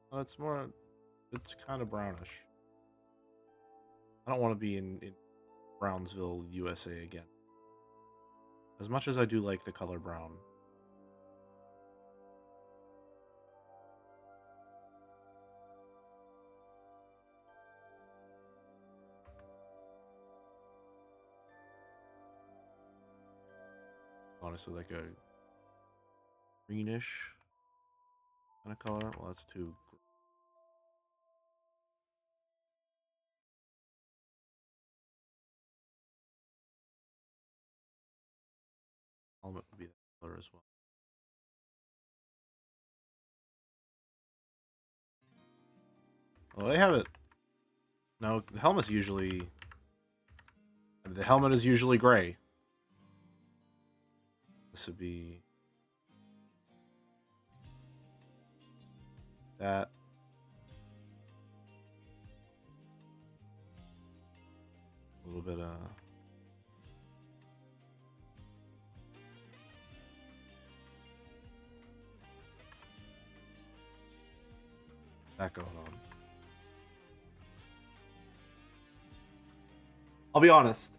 Oh, it's more. It's kind of brownish. I don't want to be in Brownsville, USA again. As much as I do like the color brown. Honestly, like a greenish kind of color. Well, that's too. Helmet would be that color as well. Well, they have it. No, the helmet's usually. The helmet is usually gray. This would be that. A little bit that going on. I'll be honest.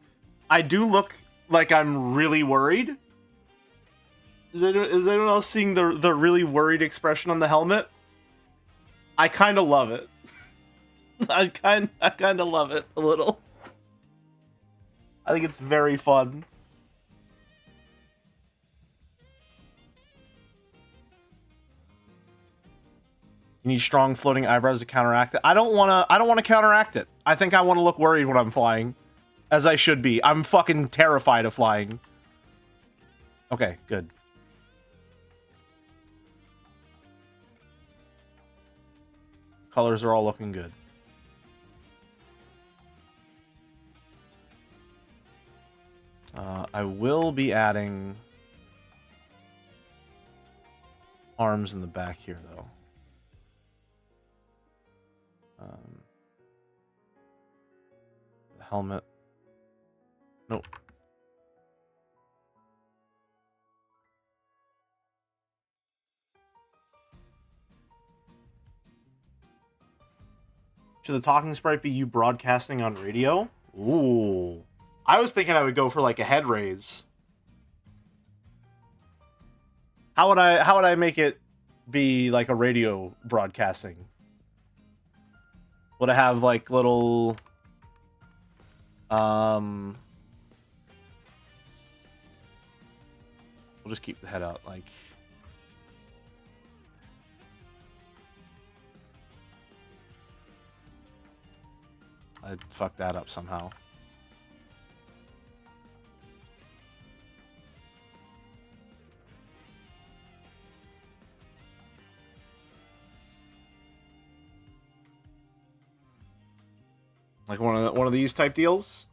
I do look like I'm really worried. Is anyone else seeing the really worried expression on the helmet? I kind of love it. I kind of love it a little. I think it's very fun. You need strong floating eyebrows to counteract it. I don't want to counteract it. I think I want to look worried when I'm flying, as I should be. I'm fucking terrified of flying. Okay, good. Colors are all looking good. I will be adding arms in the back here, though. The helmet. Nope. Should the talking sprite be you broadcasting on radio? Ooh. I was thinking I would go for like a head raise. How would I make it be like a radio broadcasting? Would I have like little we'll just keep the head out, like I fucked that up somehow. Like one of these type deals.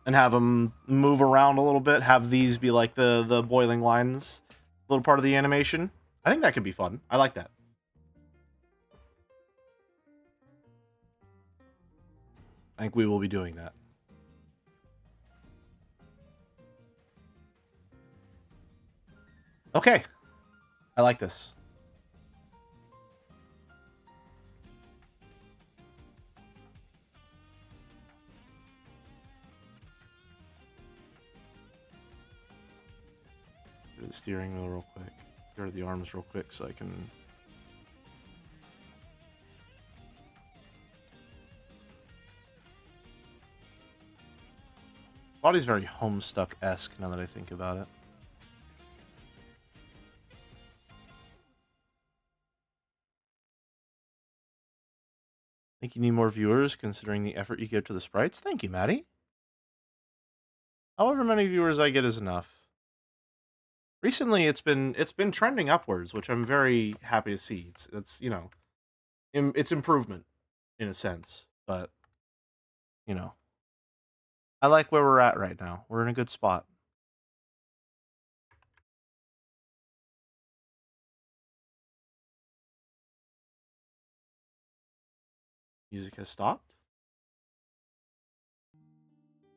And have them move around a little bit. Have these be like the boiling lines, little part of the animation. I think that could be fun. I like that. I think we will be doing that. Okay. I like this. Get rid of the steering wheel real quick. Get rid of the arms real quick so I can... Body's very Homestuck-esque now that I think about it. Think you need more viewers considering the effort you give to the sprites? Thank you, Maddie. However many viewers I get is enough. Recently, it's been trending upwards, which I'm very happy to see. It's you know, it's improvement in a sense, but you know, I like where we're at right now. We're in a good spot. Music has stopped.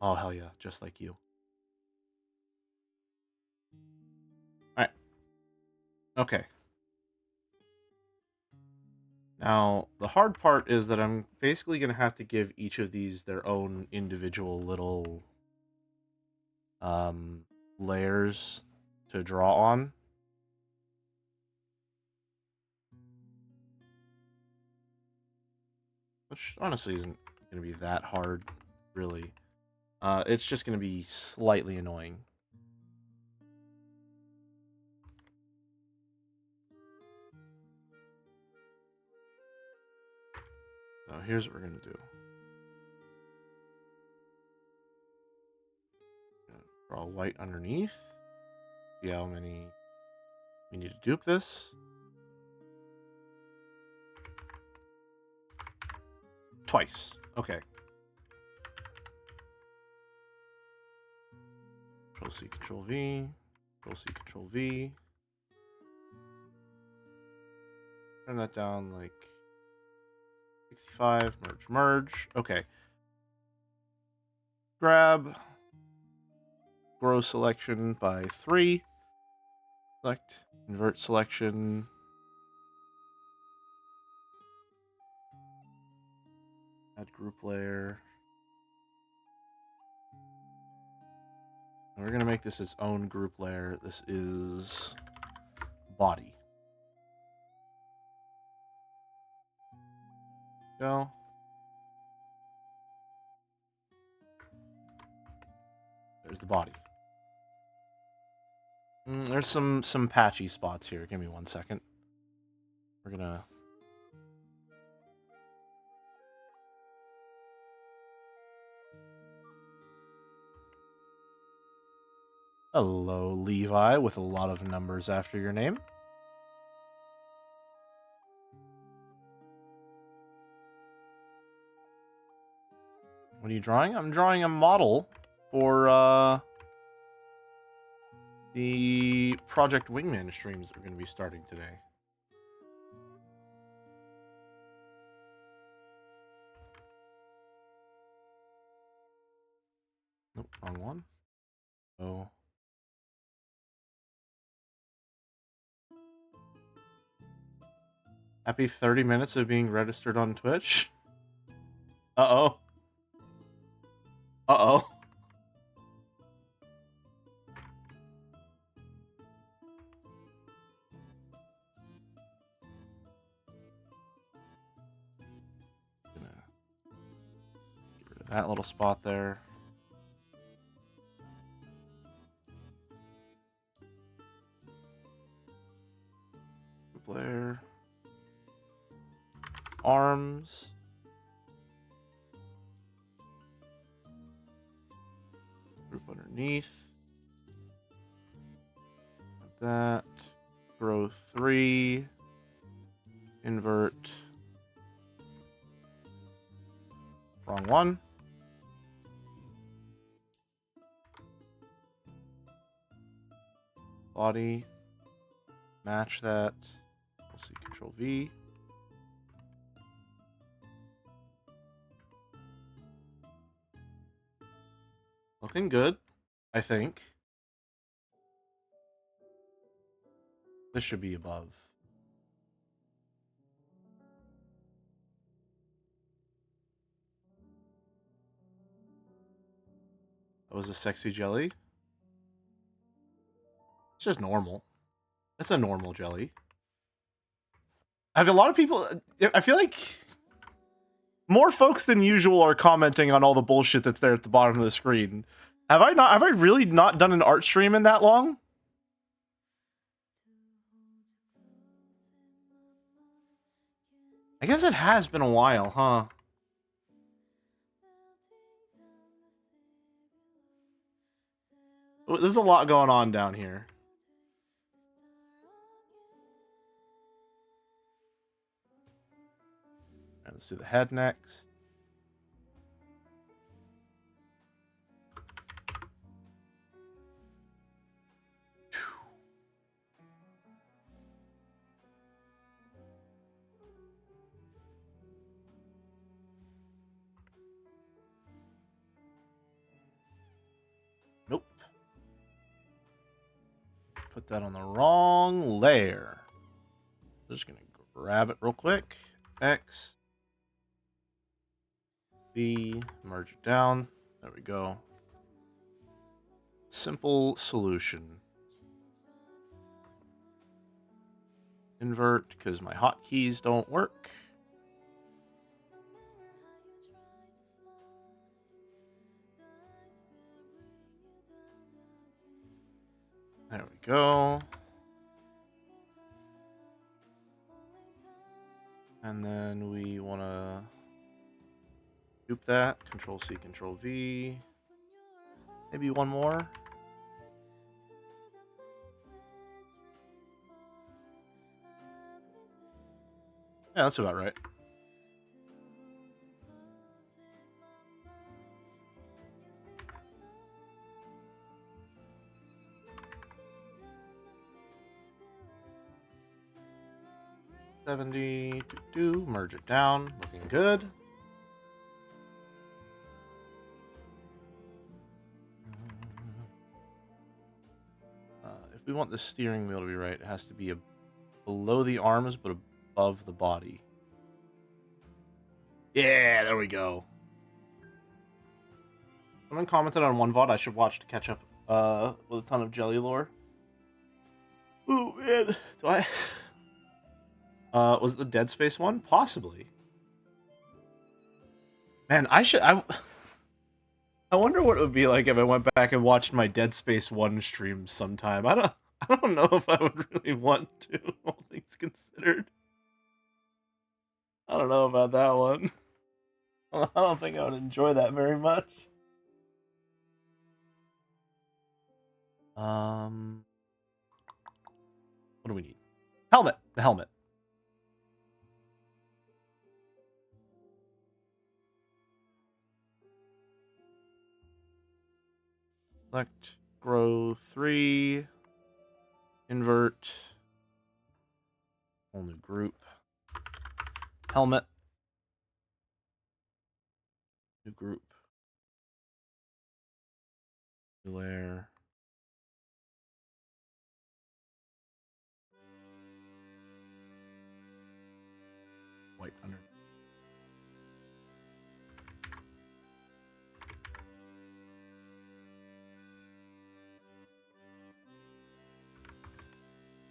Oh hell yeah, just like you. All right. Okay. Now, the hard part is that I'm basically going to have to give each of these their own individual little um, layers to draw on. Which honestly isn't going to be that hard, really. It's just going to be slightly annoying. So here's what we're going to do. Draw white underneath. See how many we need to dupe this. Twice. Okay. Control C, Control V. Control C, Control V. Turn that down like 65. Merge, merge. Okay. Grab. Grow selection by 3. Select. Invert selection. Add group layer. And we're going to make this its own group layer. This is body. Go. There's the body. There's some patchy spots here. Give me 1 second. We're gonna... Hello, Levi, with a lot of numbers after your name. What are you drawing? I'm drawing a model for the Project Wingman streams that we're going to be starting today. Nope, wrong one. Oh. Happy 30 minutes of being registered on Twitch. Uh-oh. Uh-oh. Gonna get rid of that little spot there. Layer. Arms. Group underneath. Like that. Grow 3. Invert. Wrong one. Body. Match that. We'll see Control V. Looking good, I think. This should be above. That was a sexy jelly. It's just normal. It's a normal jelly. I have a lot of people. I feel like more folks than usual are commenting on all the bullshit that's there at the bottom of the screen. Have I not? Have I really not done an art stream in that long? I guess it has been a while, huh? There's a lot going on down here. Right, let's do the head next. Nope. Put that on the wrong layer. Just gonna grab it real quick. X. B. Merge it down. There we go. Simple solution. Invert, because my hotkeys don't work. There we go. And then we want to dupe that. Control C, Control V. Maybe one more. Yeah, that's about right. Merge it down. Looking good. If we want the steering wheel to be right, it has to be below the arms, but above the body. Yeah, there we go. Someone commented on one VOD I should watch to catch up with a ton of jelly lore. Oh man, do I? Was it the Dead Space one? Possibly. Man, I wonder what it would be like if I went back and watched my Dead Space 1 stream sometime. I don't know if I would really want to, all things considered. I don't know about that one. I don't think I would enjoy that very much. What do we need? Helmet. The helmet. Select, grow 3, invert, whole new group, helmet, new group, new layer, white under.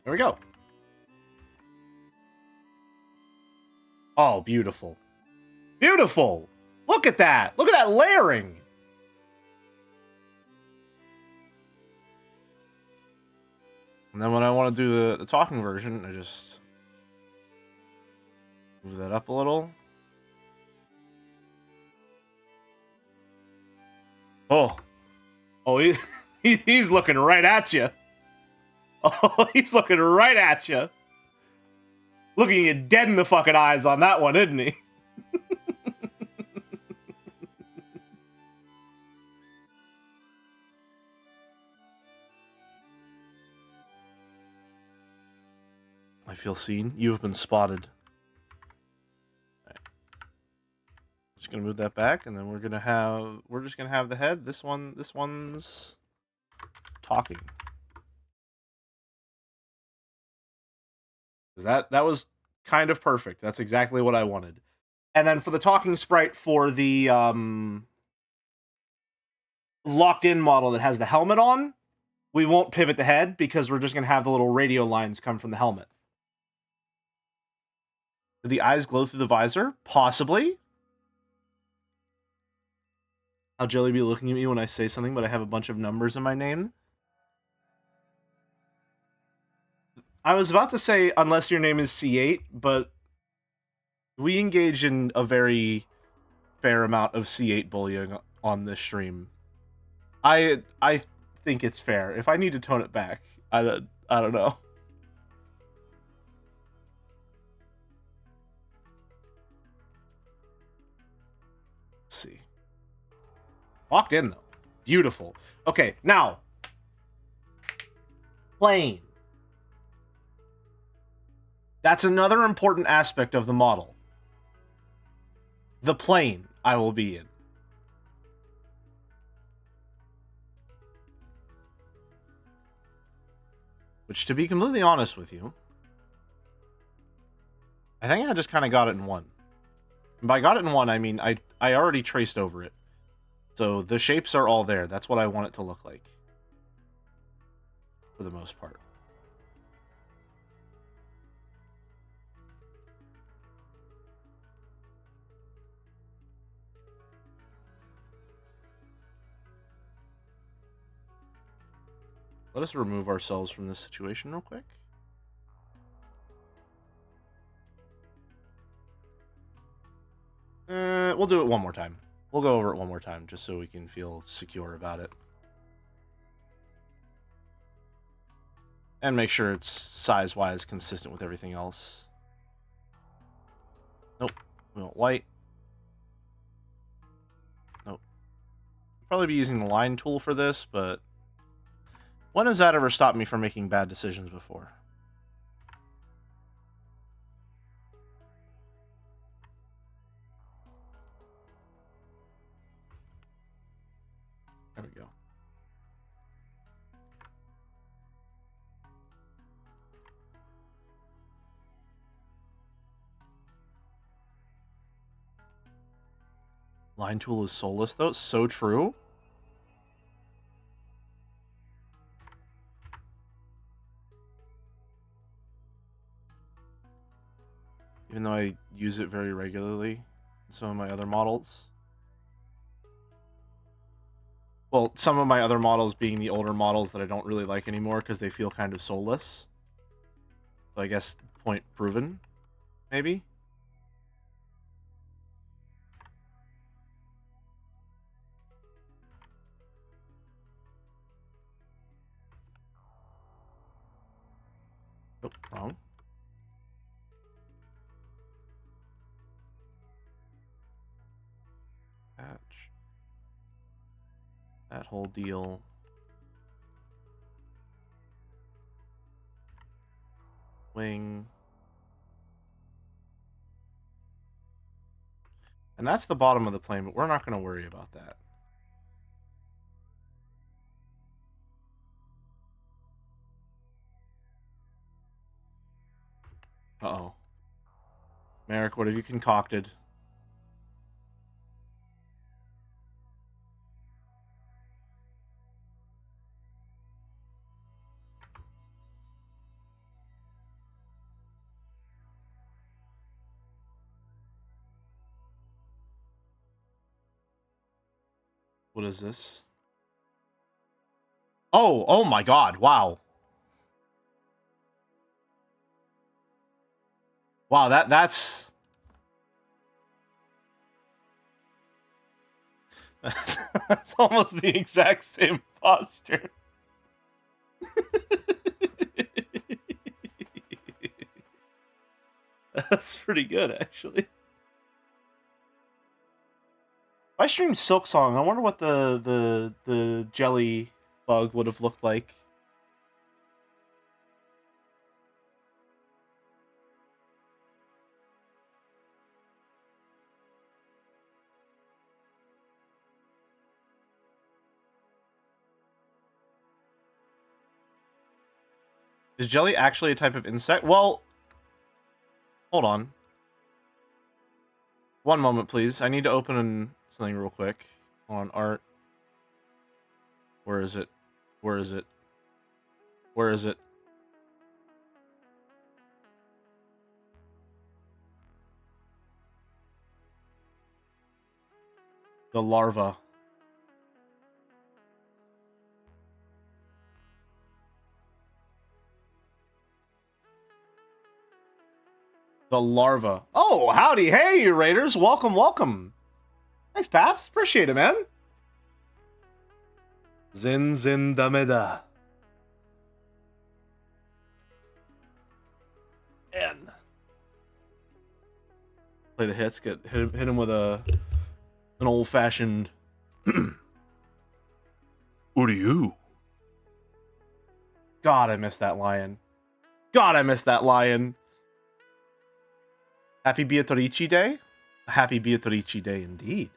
There we go. Oh, beautiful. Beautiful! Look at that! Look at that layering! And then when I want to do the talking version, I just move that up a little. Oh. Oh, he's looking right at you. Oh, he's looking right at you. Looking you dead in the fucking eyes on that one, isn't he? I feel seen. You have been spotted. Right. Just gonna move that back, and then we're just gonna have the head. This one's talking. That was kind of perfect. That's exactly what I wanted. And then for the talking sprite for the locked in model that has the helmet on, we won't pivot the head because we're just going to have the little radio lines come from the helmet. Do the eyes glow through the visor? Possibly. I'll Jelly be looking at me when I say something, but I have a bunch of numbers in my name. I was about to say, unless your name is C8, but we engage in a very fair amount of C8 bullying on this stream. I think it's fair. If I need to tone it back, I don't know. Let's see. Locked in, though. Beautiful. Okay, now. Plane. That's another important aspect of the model. The plane I will be in. Which, to be completely honest with you, I think I just kind of got it in one. And by got it in one, I mean I already traced over it. So the shapes are all there. That's what I want it to look like. For the most part. Let us remove ourselves from this situation real quick. We'll do it one more time. We'll go over it one more time just so we can feel secure about it. And make sure it's size-wise consistent with everything else. Nope. We want white. Nope. Probably be using the line tool for this, but when has that ever stopped me from making bad decisions before? There we go. Line tool is soulless, though. It's so true. Even though I use it very regularly in some of my other models. Well, some of my other models being the older models that I don't really like anymore because they feel kind of soulless. So I guess point proven, maybe? Oh, wrong. Patch. That whole deal. Wing. And that's the bottom of the plane, but we're not going to worry about that. Uh-oh. Merrick, what have you concocted? What is this? Oh my god, wow. Wow, that's... That's almost the exact same posture. That's pretty good, actually. If I streamed Silk Song, I wonder what the jelly bug would have looked like. Is jelly actually a type of insect? Well, Hold on. One moment, please. I need to open something real quick. On art. Where is it? Where is it? Where is it? The larva. The larva. Oh, howdy. Hey, you raiders. Welcome, welcome. Thanks, Paps. Appreciate it, man. Zin Zin Dameda. And play the hits. Hit him with an old fashioned. Who are you? God, I missed that lion. God, I missed that lion. Happy Beatrice Day? Happy Beatrice Day indeed.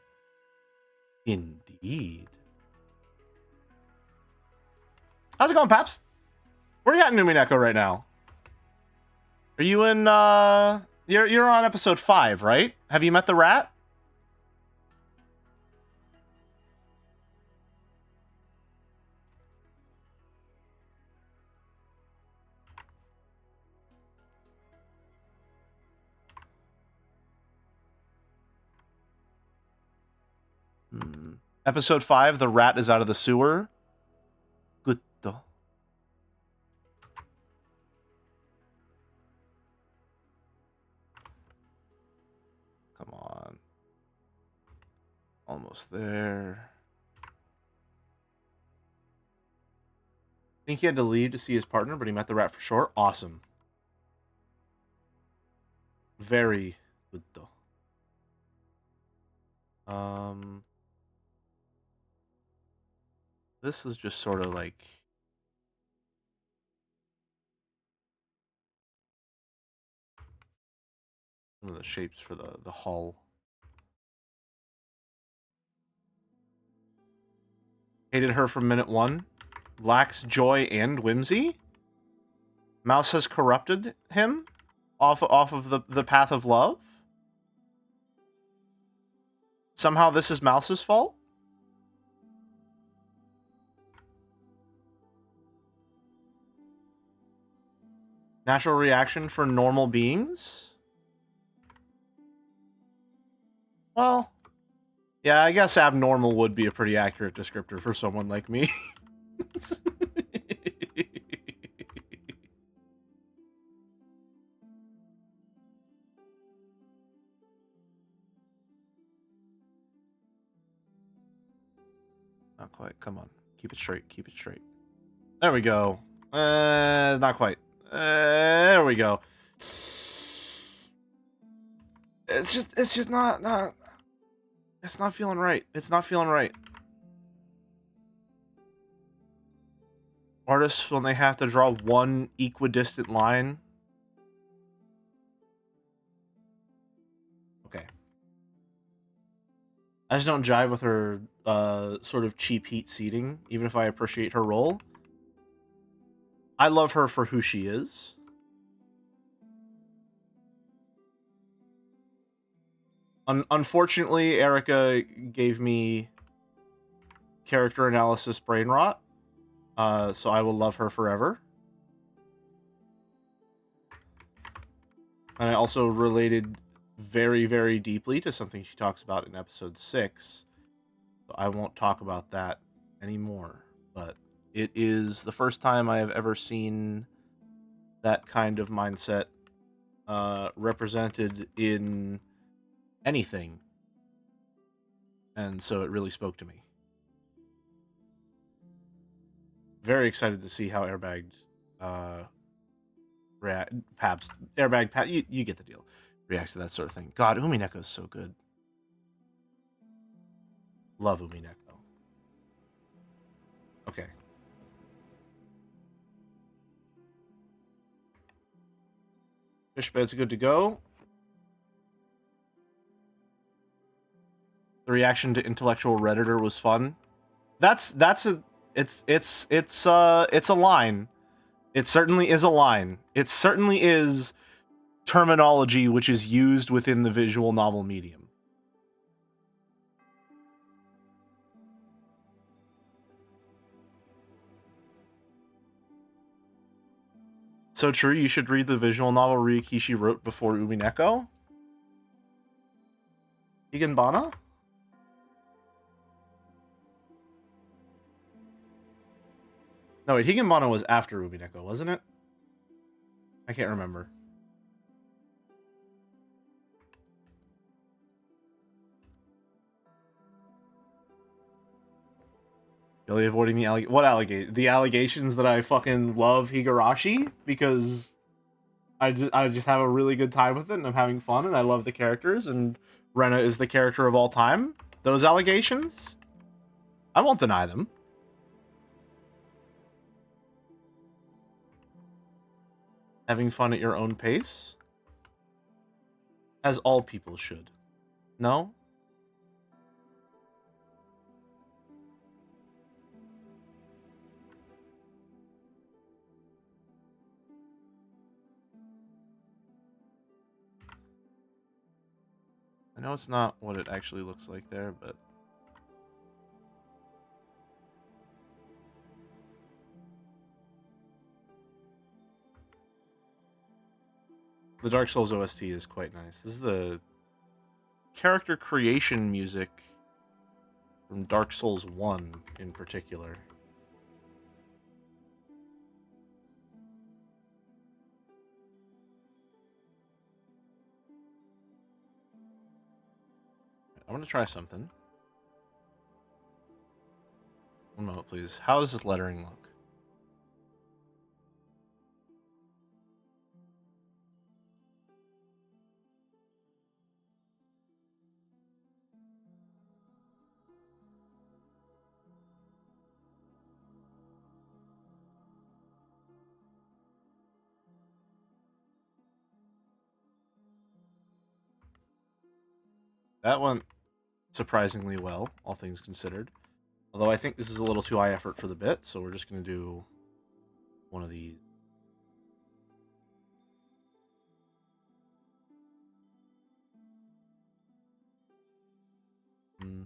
Indeed. How's it going, Paps? Where are you at in Numineko right now? Are you in, You're on episode 5, right? Have you met the rat? Episode 5, the rat is out of the sewer. Good though. Come on. Almost there. Think he had to leave to see his partner, but he met the rat for sure. Awesome. Very good though. This is just sort of like some of the shapes for the hull. Hated her from minute 1. Lacks joy and whimsy. Mouse has corrupted him off of the path of love. Somehow this is Mouse's fault. Natural reaction for normal beings? Well, yeah, I guess abnormal would be a pretty accurate descriptor for someone like me. Not quite. Come on. Keep it straight. Keep it straight. There we go. Not quite. There we go. It's just not. It's not feeling right. It's not feeling right. Artists, when they have to draw one equidistant line. Okay. I just don't jive with her sort of cheap heat seating, even if I appreciate her role. I love her for who she is. Unfortunately, Erica gave me character analysis brain rot, so I will love her forever. And I also related very, very deeply to something she talks about in episode 6. So I won't talk about that anymore. But it is the first time I have ever seen that kind of mindset represented in anything. And so it really spoke to me. Very excited to see how Airbagged Paps, Airbag Pat, you get the deal. Reacts to that sort of thing. God, Umineko is so good. Love Umineko. Okay. Fish bed's good to go. The reaction to intellectual redditor was fun. It's a line. It certainly is a line. It certainly is terminology which is used within the visual novel medium. So true, you should read the visual novel Ryukishi wrote before Umineko. Higanbana? No, wait, Higanbana was after Umineko, wasn't it? I can't remember. Really avoiding the the allegations that I fucking love Higurashi because I just have a really good time with it and I'm having fun and I love the characters and Rena is the character of all time. Those allegations, I won't deny them. Having fun at your own pace, as all people should. No? I know it's not what it actually looks like there, but the Dark Souls OST is quite nice. This is the character creation music from Dark Souls 1 in particular. I want to try something. One moment, please. How does this lettering look? That went surprisingly well, all things considered. Although I think this is a little too high effort for the bit, so we're just going to do one of these. Mm.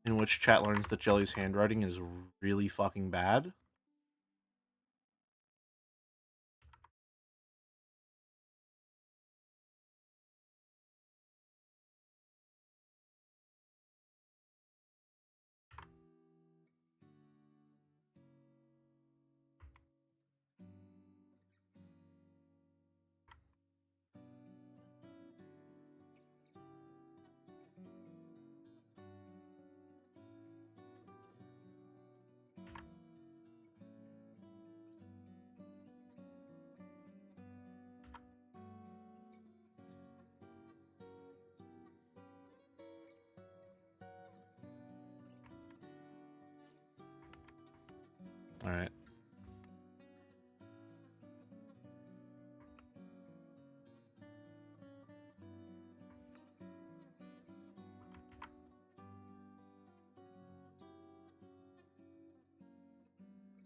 In which chat learns that Jelly's handwriting is really fucking bad. All right.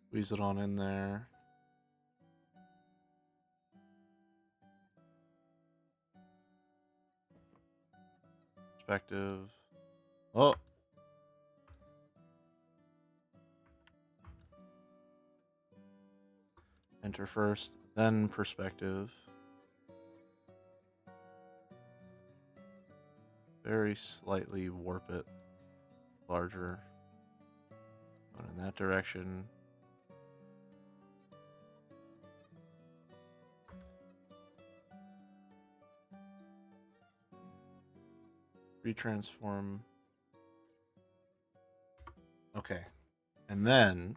Squeeze it on in there. Perspective. Oh. Enter first, then perspective. Very slightly warp it larger. Going in that direction. Retransform. Okay. And then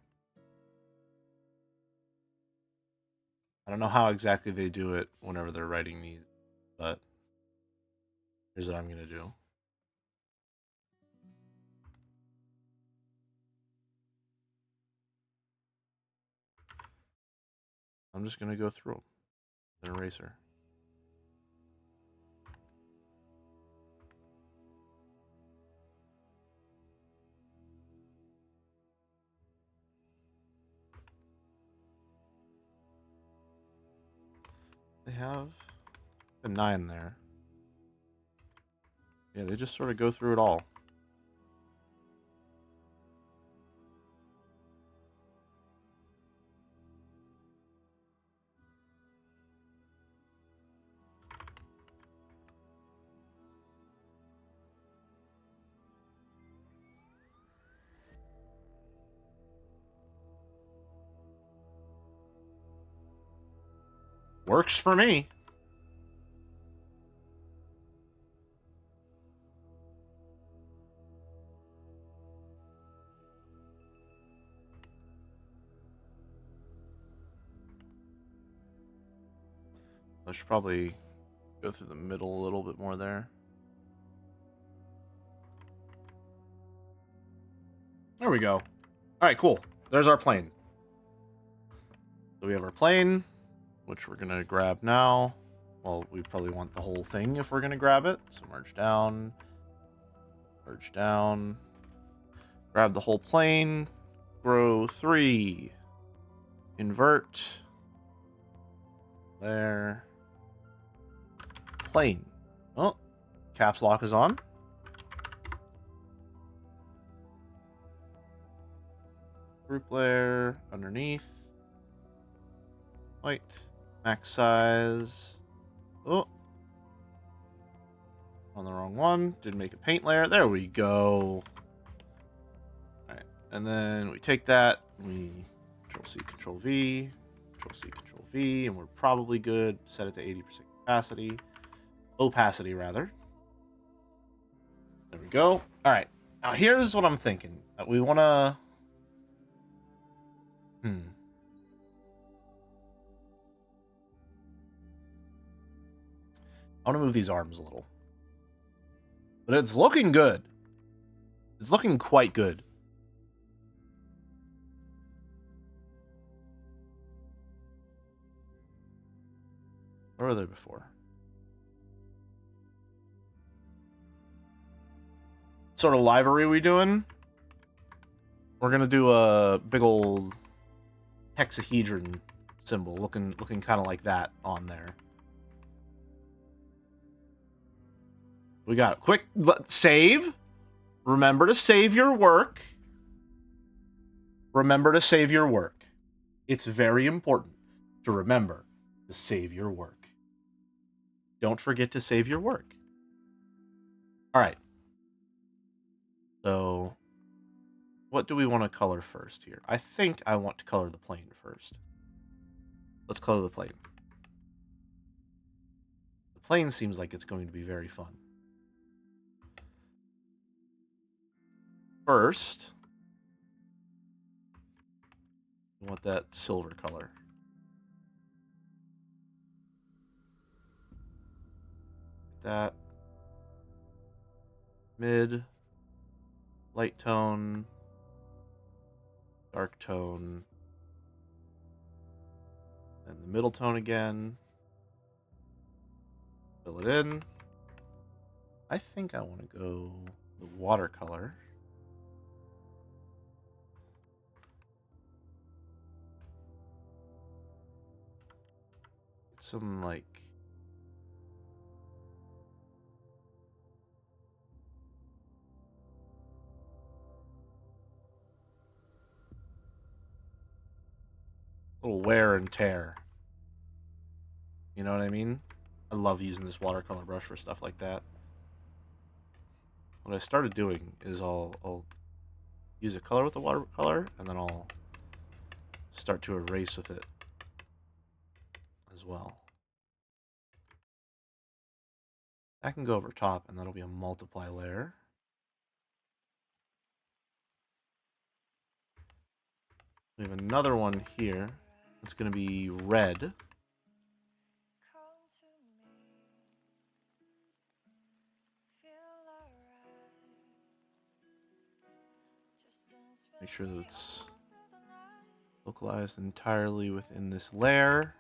I don't know how exactly they do it whenever they're writing these, but here's what I'm going to do. I'm just going to go through them with an eraser. have a 9 there? Yeah, they just sort of go through it all. Works for me. I should probably go through the middle a little bit more there. There we go. All right, cool. There's our plane. So we have our plane, which we're going to grab now. Well, we probably want the whole thing if we're going to grab it. So merge down. Grab the whole plane. Grow 3. Invert. There. Plane. Oh, caps lock is on. Group layer underneath. White. Max size. Oh. On the wrong one. Didn't make a paint layer. There we go. Alright. And then we take that. We Control C, Control V. Control C, Control V. And we're probably good. Set it to 80% capacity. Opacity, rather. There we go. Alright. Now here's what I'm thinking. We want to... I want to move these arms a little. But it's looking good. It's looking quite good. Where were they before? Sort of livery we doing? We're gonna do a big old hexahedron symbol, looking kind of like that on there. We got it. Quick save. Remember to save your work. Remember to save your work. It's very important to remember to save your work. Don't forget to save your work. All right. So, what do we want to color first here? I think I want to color the plane first. Let's color the plane. The plane seems like it's going to be very fun. First, we want that silver color. That mid, light tone, dark tone, and the middle tone again. Fill it in. I think I want to go the watercolor. Some like little wear and tear. You know what I mean? I love using this watercolor brush for stuff like that. What I started doing is I'll use a color with the watercolor, and then I'll start to erase with it as well. That can go over top, and that'll be a multiply layer. We have another one here. It's going to be red. Make sure that it's localized entirely within this layer.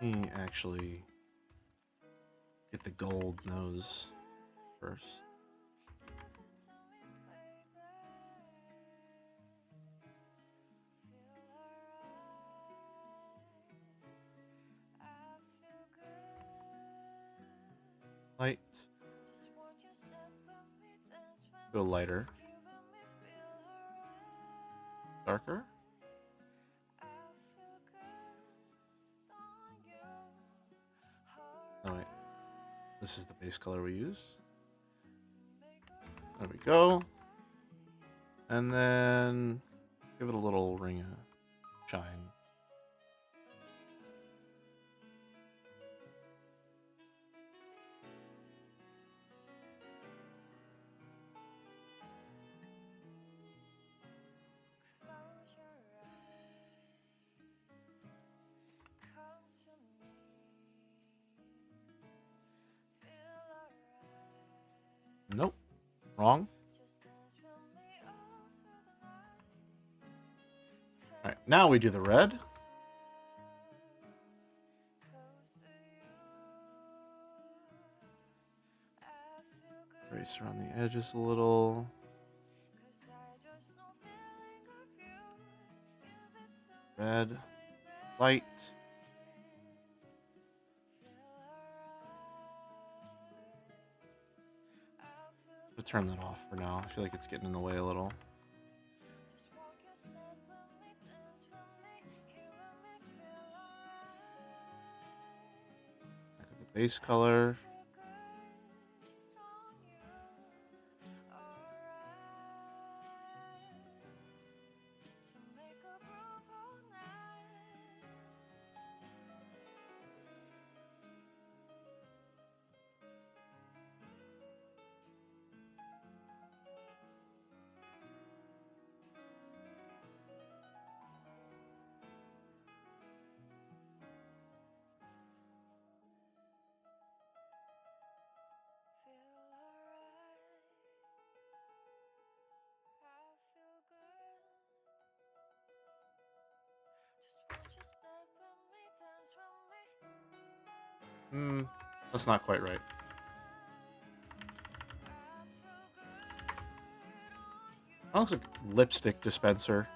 Let me actually get the gold nose first. Light. Go lighter. Darker. Oh wait. This is the base color we use. There we go. And then give it a little ring of shine. Nope. Wrong. Alright, now we do the red. Trace around the edges a little. Red. Light. I'll turn that off for now. I feel like it's getting in the way a little. Back at the base color. That's not quite right. That looks like a lipstick dispenser.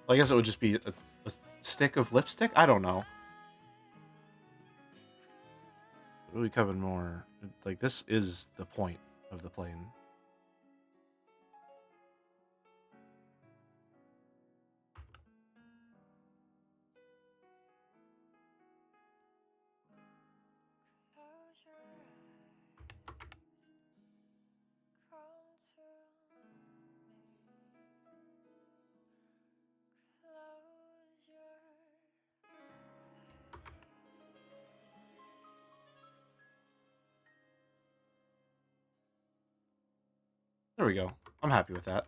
Well, I guess it would just be a stick of lipstick? I don't know. What are we covering more? Like, this is the point of the plane. There we go. I'm happy with that.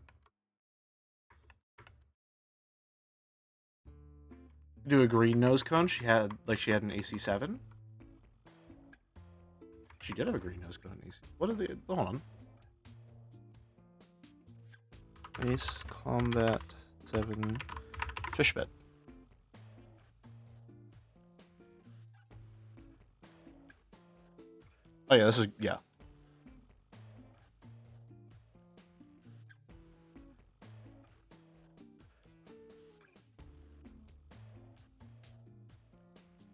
Do a green nose cone. She had an AC7. She did have a green nose cone. AC. What are they? Hold on. Ace Combat 7 fish bed. Oh yeah, this is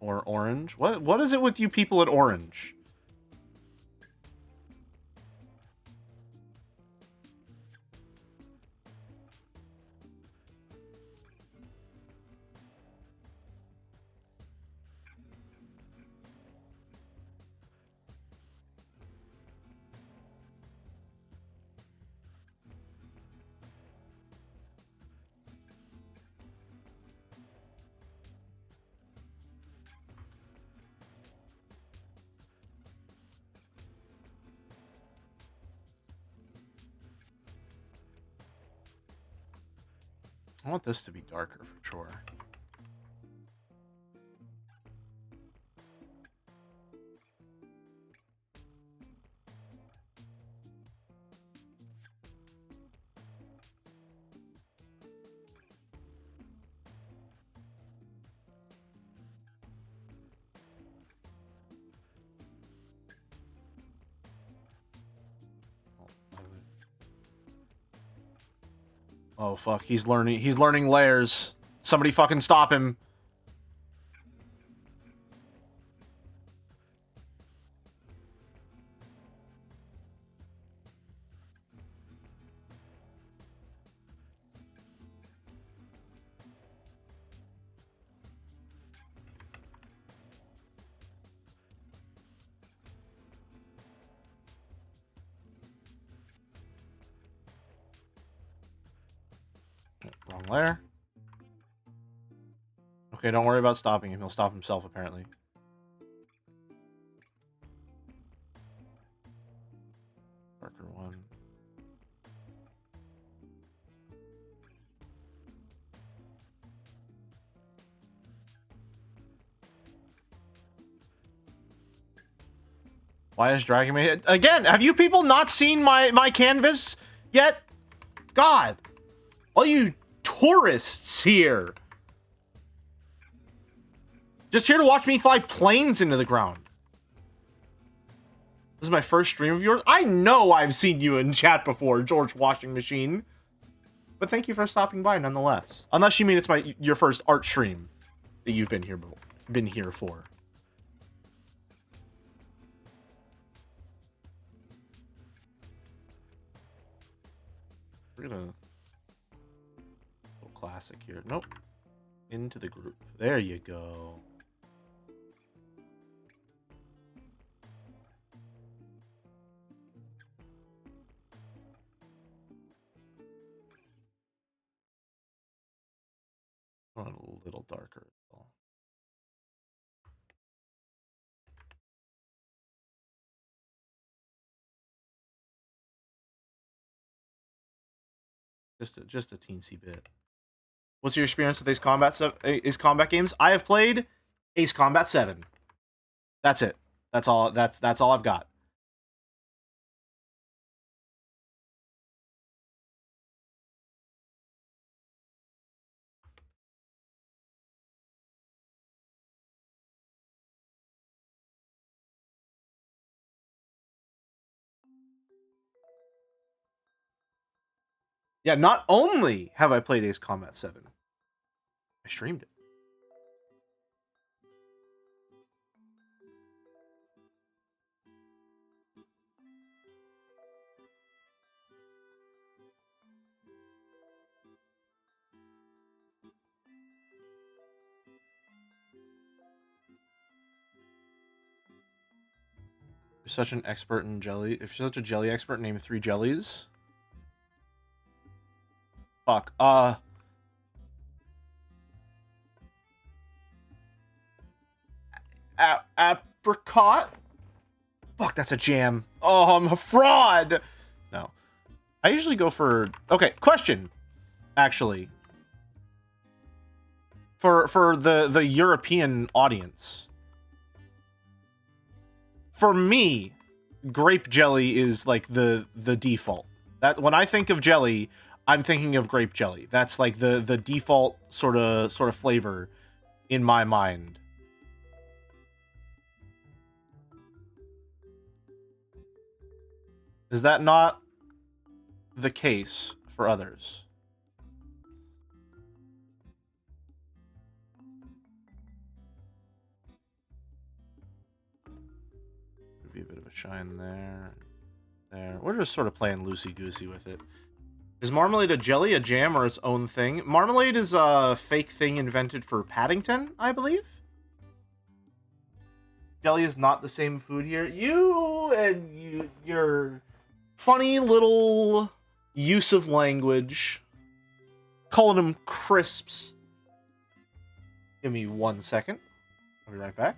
Or orange. What is it with you people at orange? I want this to be darker for sure. Oh fuck, he's learning layers. Somebody fucking stop him. One layer. Okay, don't worry about stopping him. He'll stop himself, apparently. Darker one. Why is Dragon Maid... Again, have you people not seen my canvas yet? God. All you tourists here. Just here to watch me fly planes into the ground. This is my first stream of yours. I know I've seen you in chat before, George Washing Machine. But thank you for stopping by nonetheless. Unless you mean it's your first art stream that you've been here for. We're gonna go classic here. Nope. Into the group. There you go. A little darker as well. Just a teensy bit. What's your experience with Ace Combat games? I have played Ace Combat 7. That's it. That's all I've got. Yeah, not only have I played Ace Combat 7, I streamed it. You're such an expert in jelly. If you're such a jelly expert, name 3 jellies. Fuck. Apricot? Fuck, that's a jam. Oh, I'm a fraud! No. I usually go for... Okay, question. Actually. For the European audience. For me, grape jelly is like the default. That when I think of jelly, I'm thinking of grape jelly. That's like the default sort of flavor in my mind. Is that not the case for others? Could be a bit of a shine there. There. We're just sort of playing loosey-goosey with it. Is marmalade a jelly, a jam, or its own thing? Marmalade is a fake thing invented for Paddington, I believe. Jelly is not the same food here. You and your funny little use of language. Calling them crisps. Give me 1 second. I'll be right back.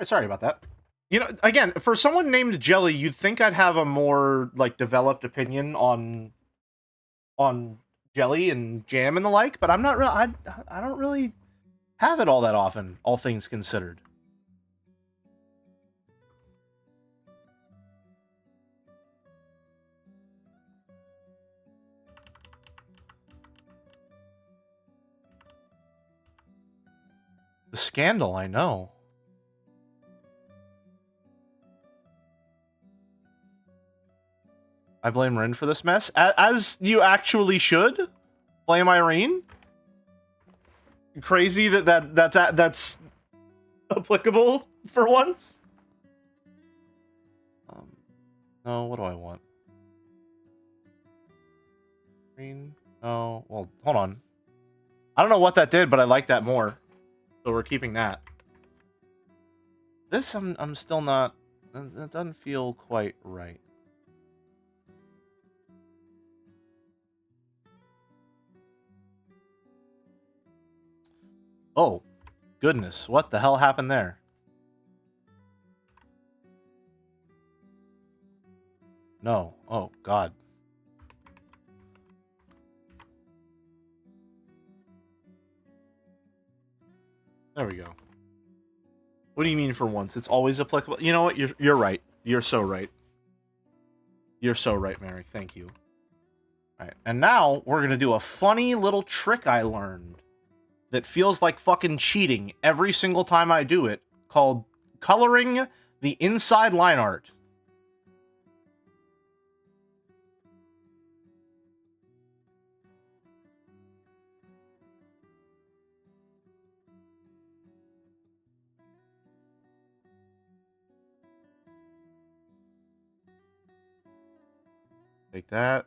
Sorry about that. You know, again, for someone named Jelly, you'd think I'd have a more like developed opinion on jelly and jam and the like, but I'm not real. I don't really have it all that often, all things considered. The scandal, I know. I blame Rin for this mess, as you actually should. Blame Irene. Crazy that's applicable for once. No, what do I want? Green. No, well, hold on. I don't know what that did, but I like that more. So we're keeping that. This I'm still not. That doesn't feel quite right. Oh, goodness. What the hell happened there? No. Oh, God. There we go. What do you mean for once? It's always applicable. You know what? You're right. You're so right. You're so right, Mary. Thank you. All right. And now we're going to do a funny little trick I learned that feels like fucking cheating every single time I do it, called coloring the inside line art. Take that.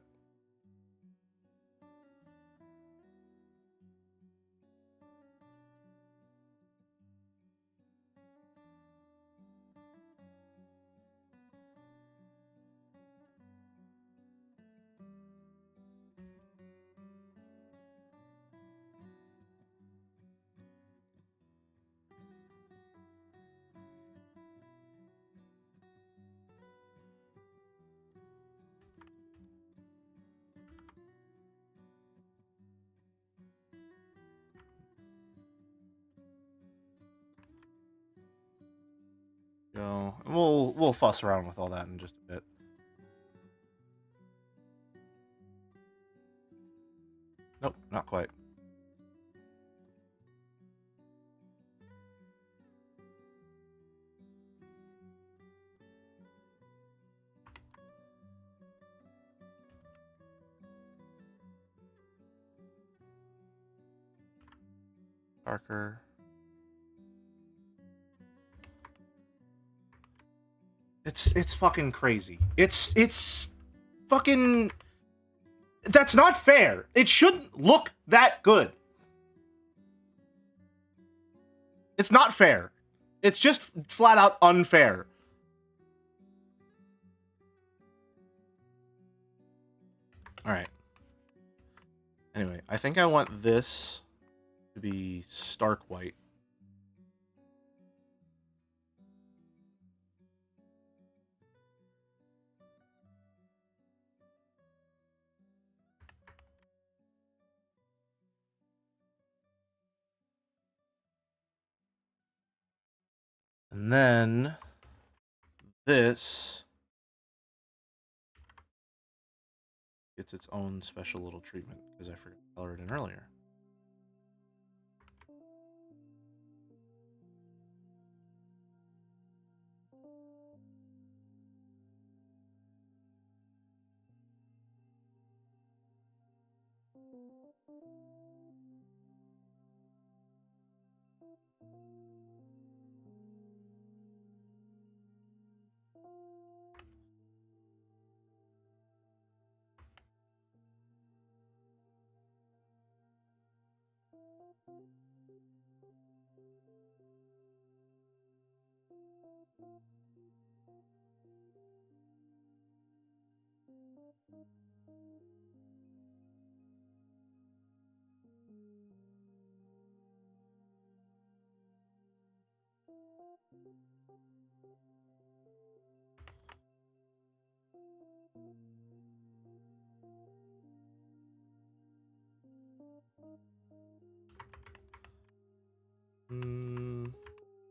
Go. We'll fuss around with all that in just a bit. Nope, not quite. Darker. It's fucking crazy. It's fucking. That's not fair. It shouldn't look that good. It's not fair. It's just flat out unfair. All right. Anyway, I think I want this to be stark white. And then this gets its own special little treatment because I forgot to color it in earlier.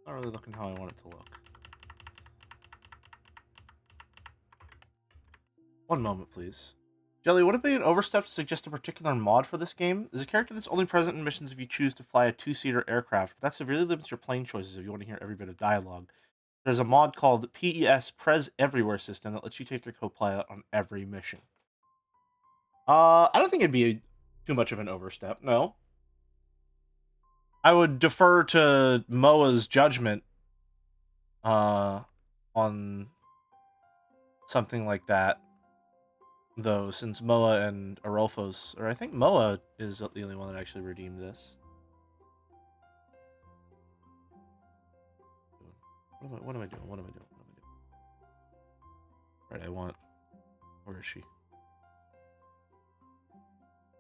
Not really looking how I want it to look. One moment, please. Jelly, would it be an overstep to suggest a particular mod for this game? There's a character that's only present in missions if you choose to fly a two-seater aircraft, but that severely limits your plane choices if you want to hear every bit of dialogue. There's a mod called PES Pres Everywhere System that lets you take your co-pilot on every mission. I don't think it'd be too much of an overstep, no. I would defer to Moa's judgment on something like that, though, since Moa and Arolfos, or I think Moa is the only one that actually redeemed this. What am I doing? What am I doing? Right, I want... Where is she?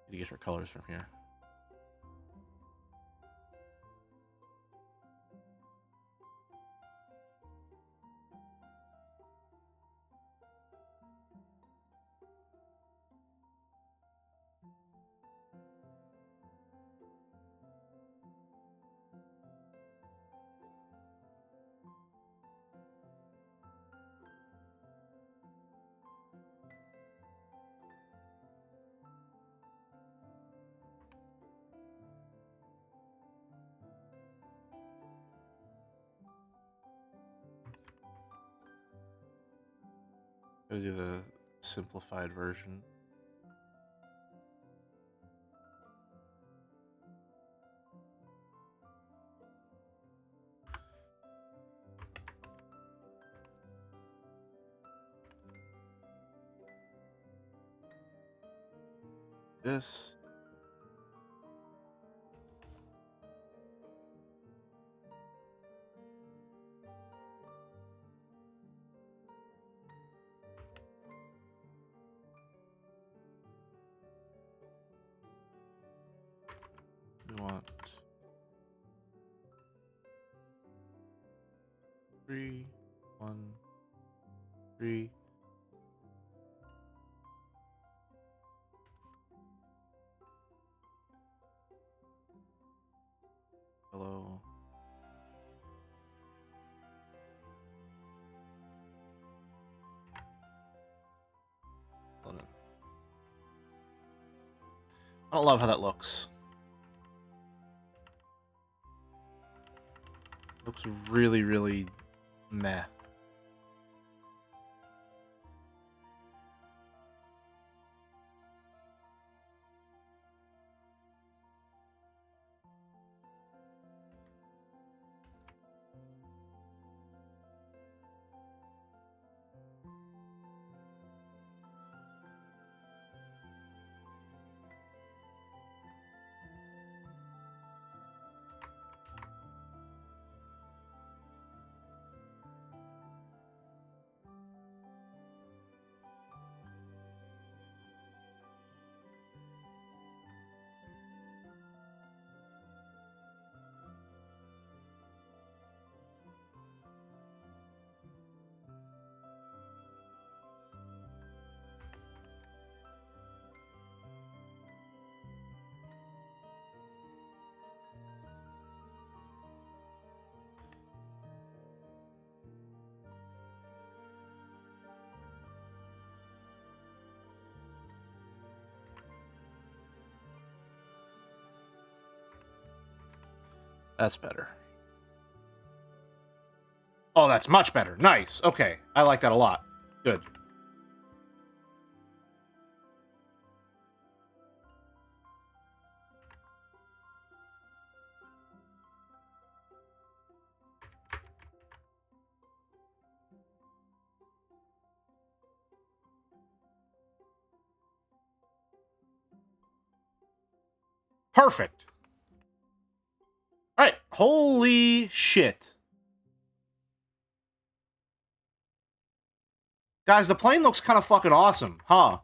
Need to get her colors from here. I'll do the simplified version. This. We want 3, 1, 3. Hello. Hold on. I don't love how that looks. Looks really, really meh. That's better. Oh, that's much better. Nice. Okay. I like that a lot. Good. Perfect. All right. Holy shit. Guys, the plane looks kind of fucking awesome, huh?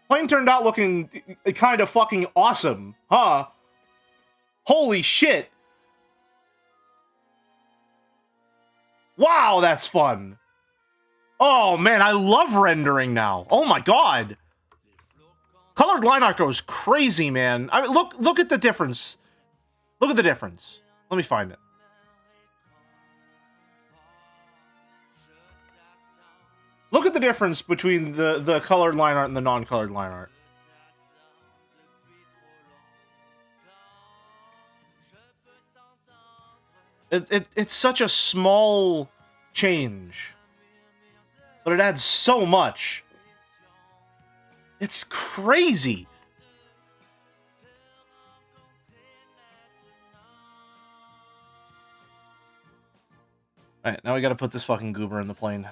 Plane turned out looking kind of fucking awesome, huh? Holy shit. Wow, that's fun. Oh, man, I love rendering now. Oh, my God. Colored line art goes crazy, man. I mean, look at the difference. Look at the difference. Let me find it. Look at the difference between the colored line art and the non-colored line art. It's such a small change, but it adds so much. It's crazy. Alright, now we gotta put this fucking goober in the plane.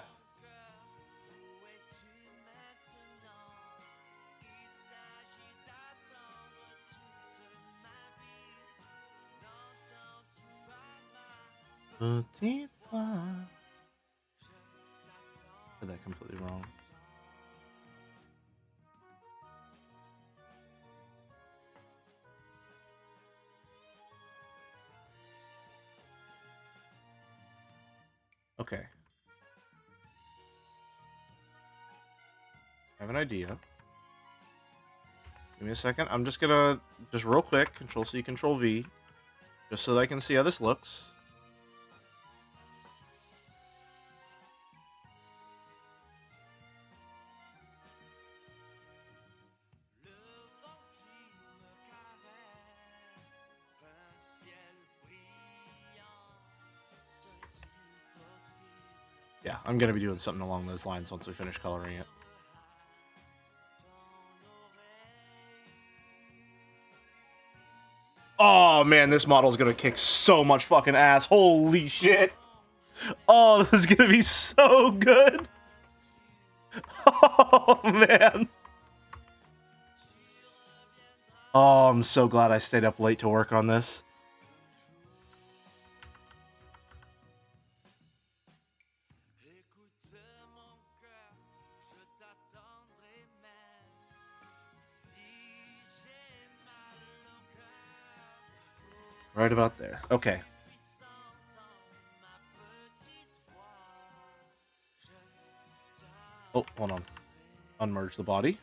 Did that completely wrong. Okay. I have an idea. Give me a second. I'm just gonna, just real quick, Control-C, Control-V, just so that I can see how this looks. Yeah, I'm gonna be doing something along those lines once we finish coloring it. Oh man, this model's gonna kick so much fucking ass. Holy shit. Oh, this is gonna be so good. Oh man. Oh, I'm so glad I stayed up late to work on this. Right about there. Okay. Oh, hold on. Unmerge the body.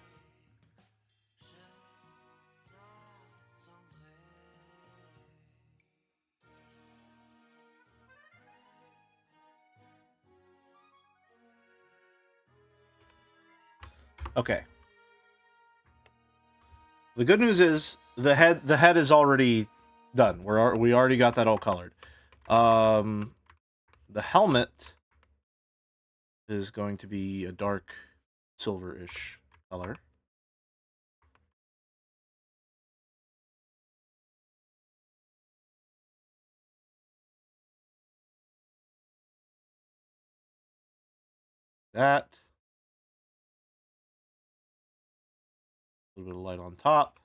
Okay. The good news is the head is already done. We already got that all colored. The helmet is going to be a dark silver-ish color. That. A little bit of light on top.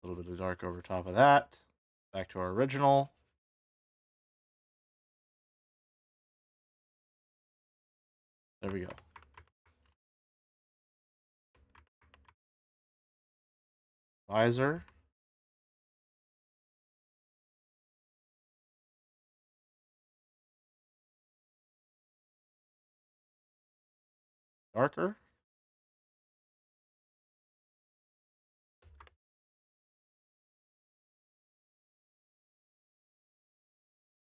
A little bit of dark over top of that. Back to our original. There we go. Visor. Darker.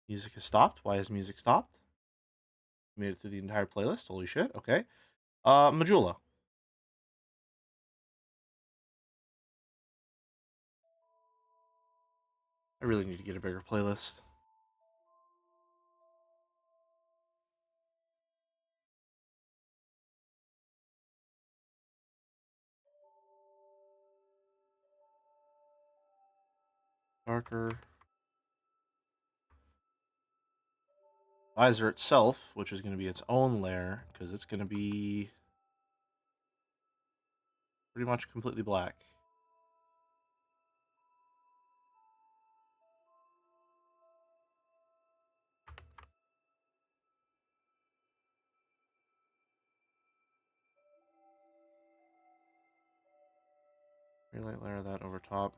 Music has stopped. Why has music stopped? Made it through the entire playlist. Holy shit. Okay. Majula. I really need to get a bigger playlist. Darker. Visor itself, which is going to be its own layer, because it's going to be pretty much completely black. Very light layer of that over top.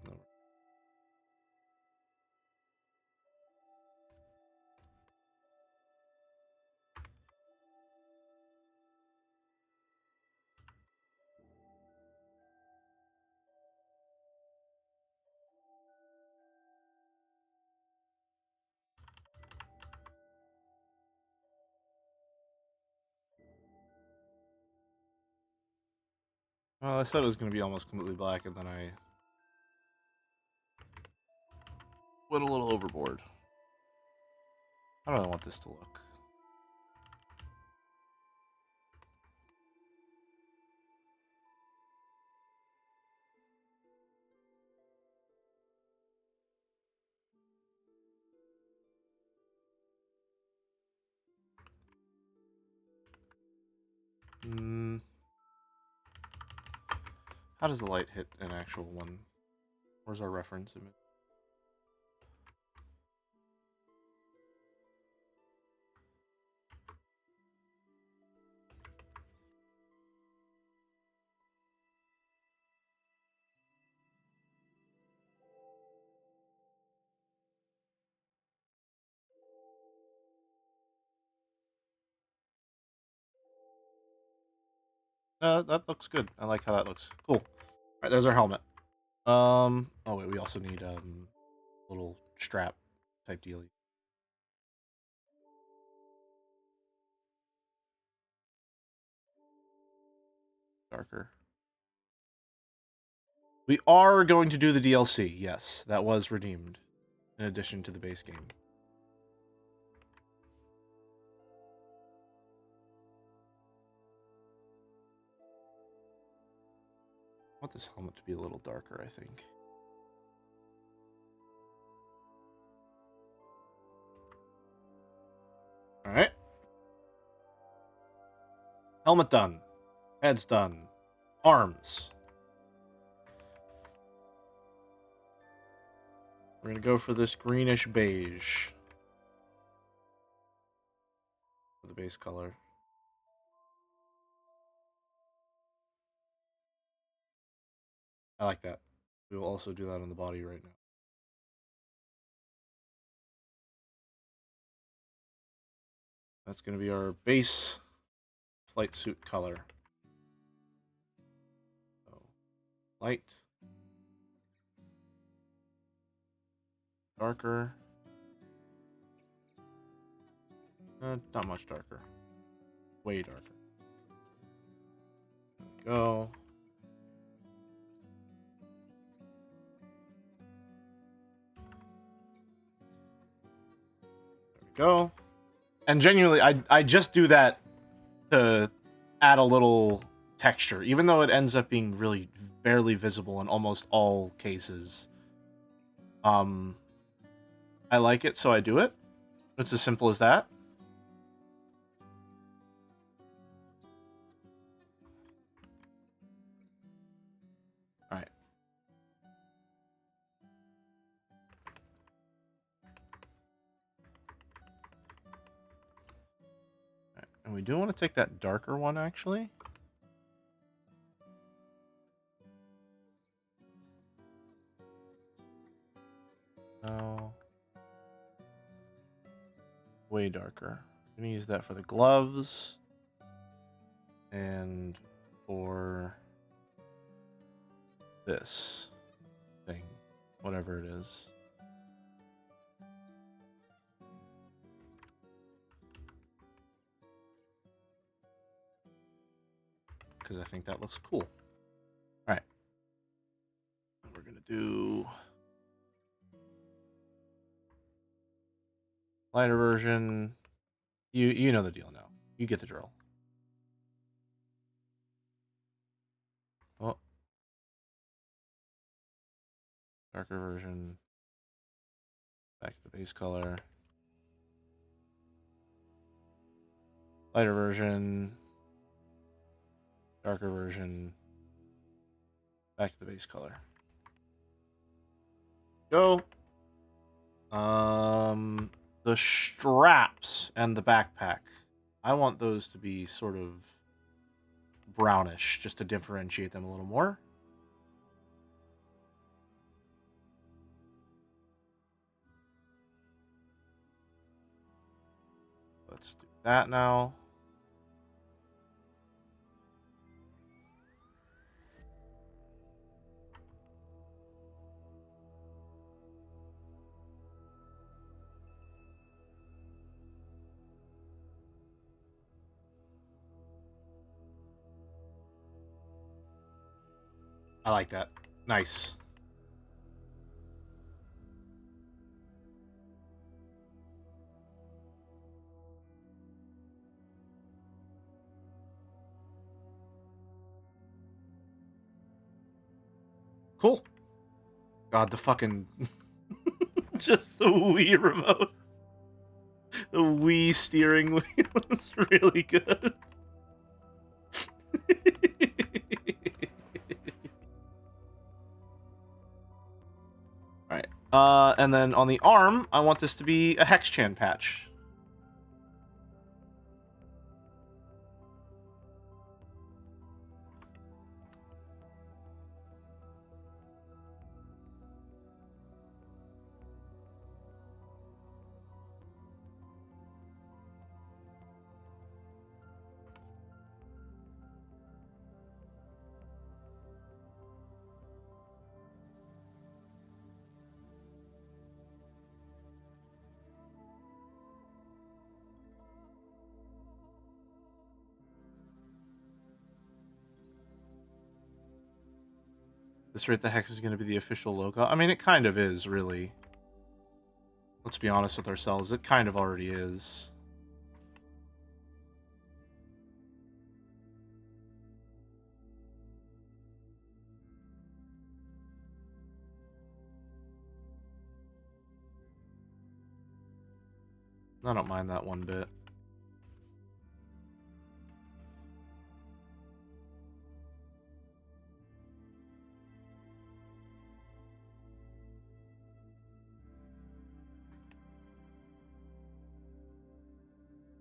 Well, I said it was going to be almost completely black, and then I went a little overboard. How do I want this to look? How does the light hit an actual one? Where's our reference image? That looks good. I like how that looks. Cool. All right, there's our helmet. Oh wait, we also need little strap type dealy. Darker. We are going to do the DLC. Yes, that was redeemed in addition to the base game. I want this helmet to be a little darker, I think. Alright. Helmet done. Head's done. Arms. We're going to go for this greenish beige for the base color. I like that. We will also do that on the body right now. That's going to be our base flight suit color. So, light. Darker. Not much darker. Way darker. There we go. There we go. And genuinely, I just do that to add a little texture, even though it ends up being really barely visible in almost all cases. I like it, so I do it. It's as simple as that. All right. And we do want to take that darker one, actually. No. Way darker. I'm going to use that for the gloves. And for this thing. Whatever it is. Because I think that looks cool. All right. We're going to do lighter version. You know the deal now. You get the drill. Oh. Darker version. Back to the base color. Lighter version. Darker version. Back to the base color. Go. The straps and the backpack. I want those to be sort of brownish, just to differentiate them a little more. Let's do that now. I like that. Nice. Cool. God, the fucking... Just the Wii remote. The Wii steering wheel is really good. Alright. And then on the arm, I want this to be a Hexchan patch. This right, the hex is going to be the official logo. I mean, it kind of is, really. Let's be honest with ourselves. It kind of already is. I don't mind that one bit.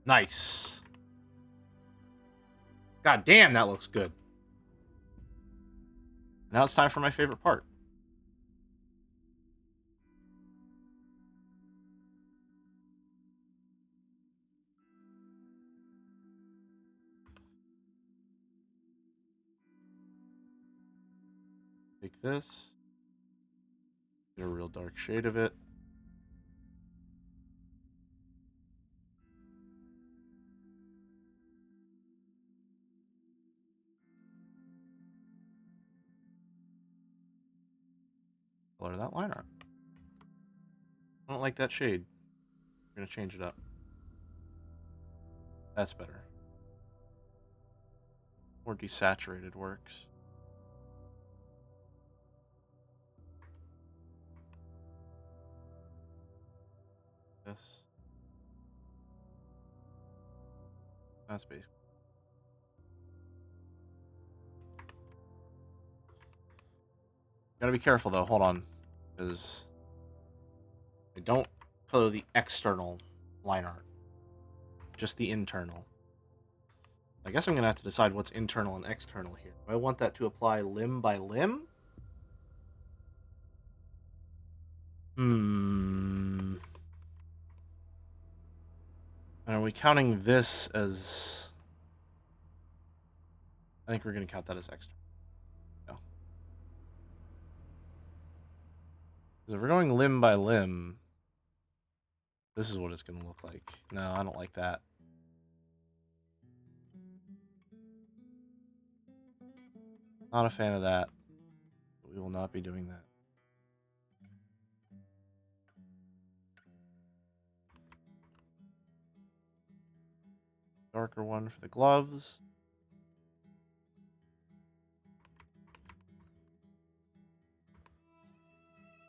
Nice. God damn, that looks good. Now it's time for my favorite part. Take this. Get a real dark shade of it. Color that line art. I don't like that shade. I'm gonna change it up. That's better. More desaturated works. This. That's basically. Gotta be careful though. Hold on, because I don't color the external line art, just the internal. I guess I'm gonna have to decide what's internal and external here. Do I want that to apply limb by limb? And are we counting this as... I think we're gonna count that as external. No. Because if we're going limb by limb, this is what it's gonna look like. No, I don't like that. Not a fan of that. We will not be doing that. Darker one for the gloves.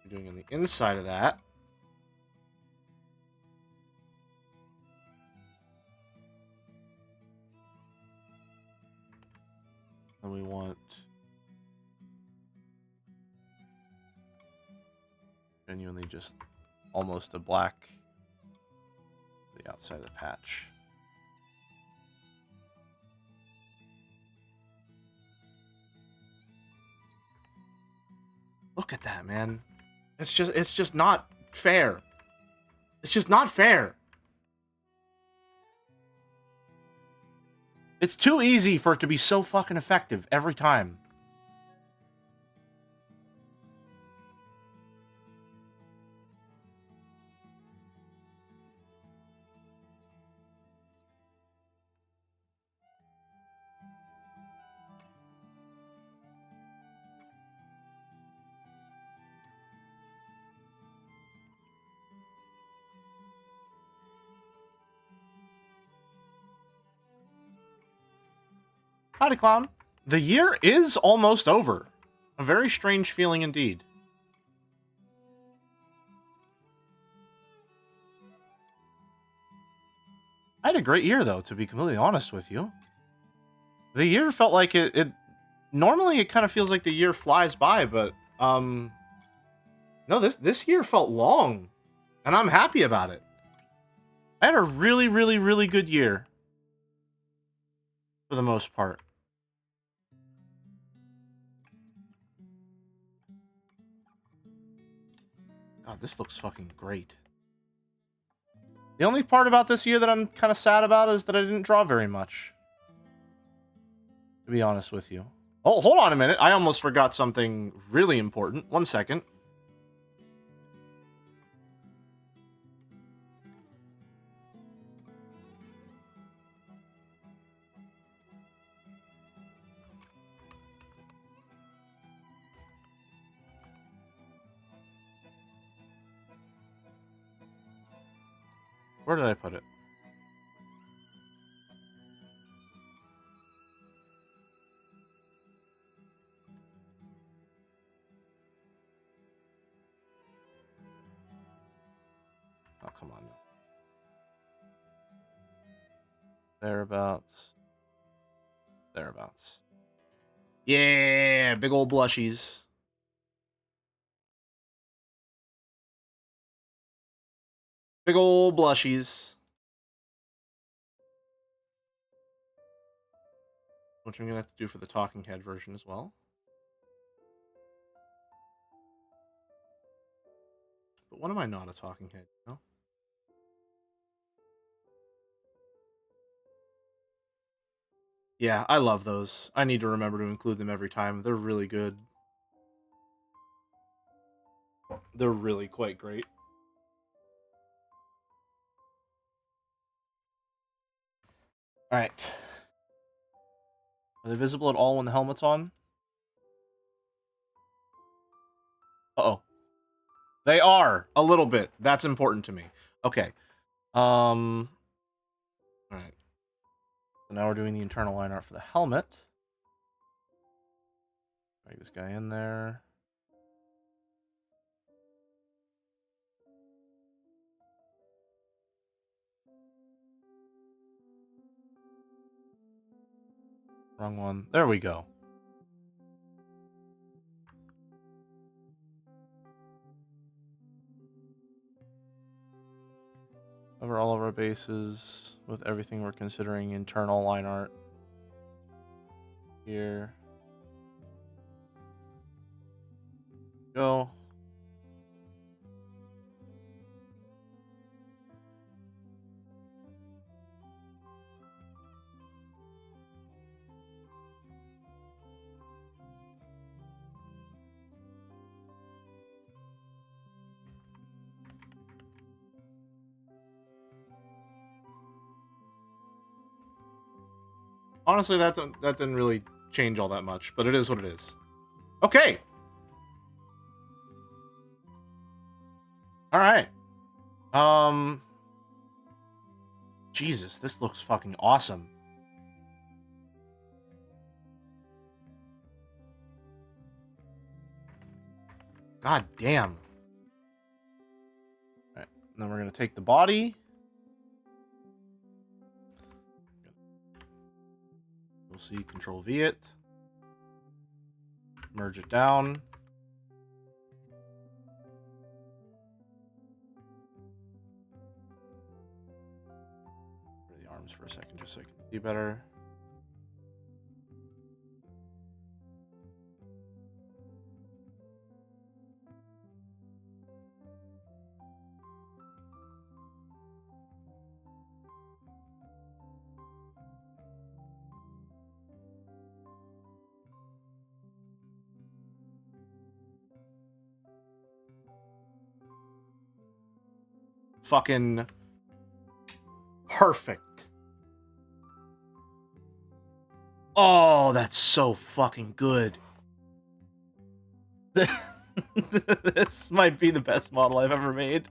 We're doing on the inside of that. And we want genuinely just almost a black on the outside of the patch. Look at that, man. It's just not fair. It's just not fair. It's too easy for it to be so fucking effective every time. Howdy, Clown. The year is almost over. A very strange feeling indeed. I had a great year, though, to be completely honest with you. The year felt like it normally it kind of feels like the year flies by, but no, this year felt long, and I'm happy about it. I had a really, really, really good year for the most part. God, this looks fucking great. The only part about this year that I'm kind of sad about is that I didn't draw very much. To be honest with you. Oh, hold on a minute. I almost forgot something really important. 1 second. Where did I put it? Oh, come on. Thereabouts. Thereabouts. Yeah, big old blushies. Big old blushies. Which I'm going to have to do for the talking head version as well. But when am I not a talking head, you know? Yeah, I love those. I need to remember to include them every time. They're really good. They're really quite great. Alright. Are they visible at all when the helmet's on? Uh-oh. They are! A little bit. That's important to me. Okay. Alright. So now we're doing the internal line art for the helmet. Drag this guy in there. Wrong one. There we go. Cover all of our bases with everything we're considering internal line art. Here. Go. Honestly, that didn't really change all that much, but it is what it is. Okay. All right. Jesus, this looks fucking awesome. God damn. All right. And then we're gonna take the body. We'll see. Control V it. Merge it down. The arms for a second, just so I can see better. Fucking perfect. Oh, that's so fucking good. This might be the best model I've ever made.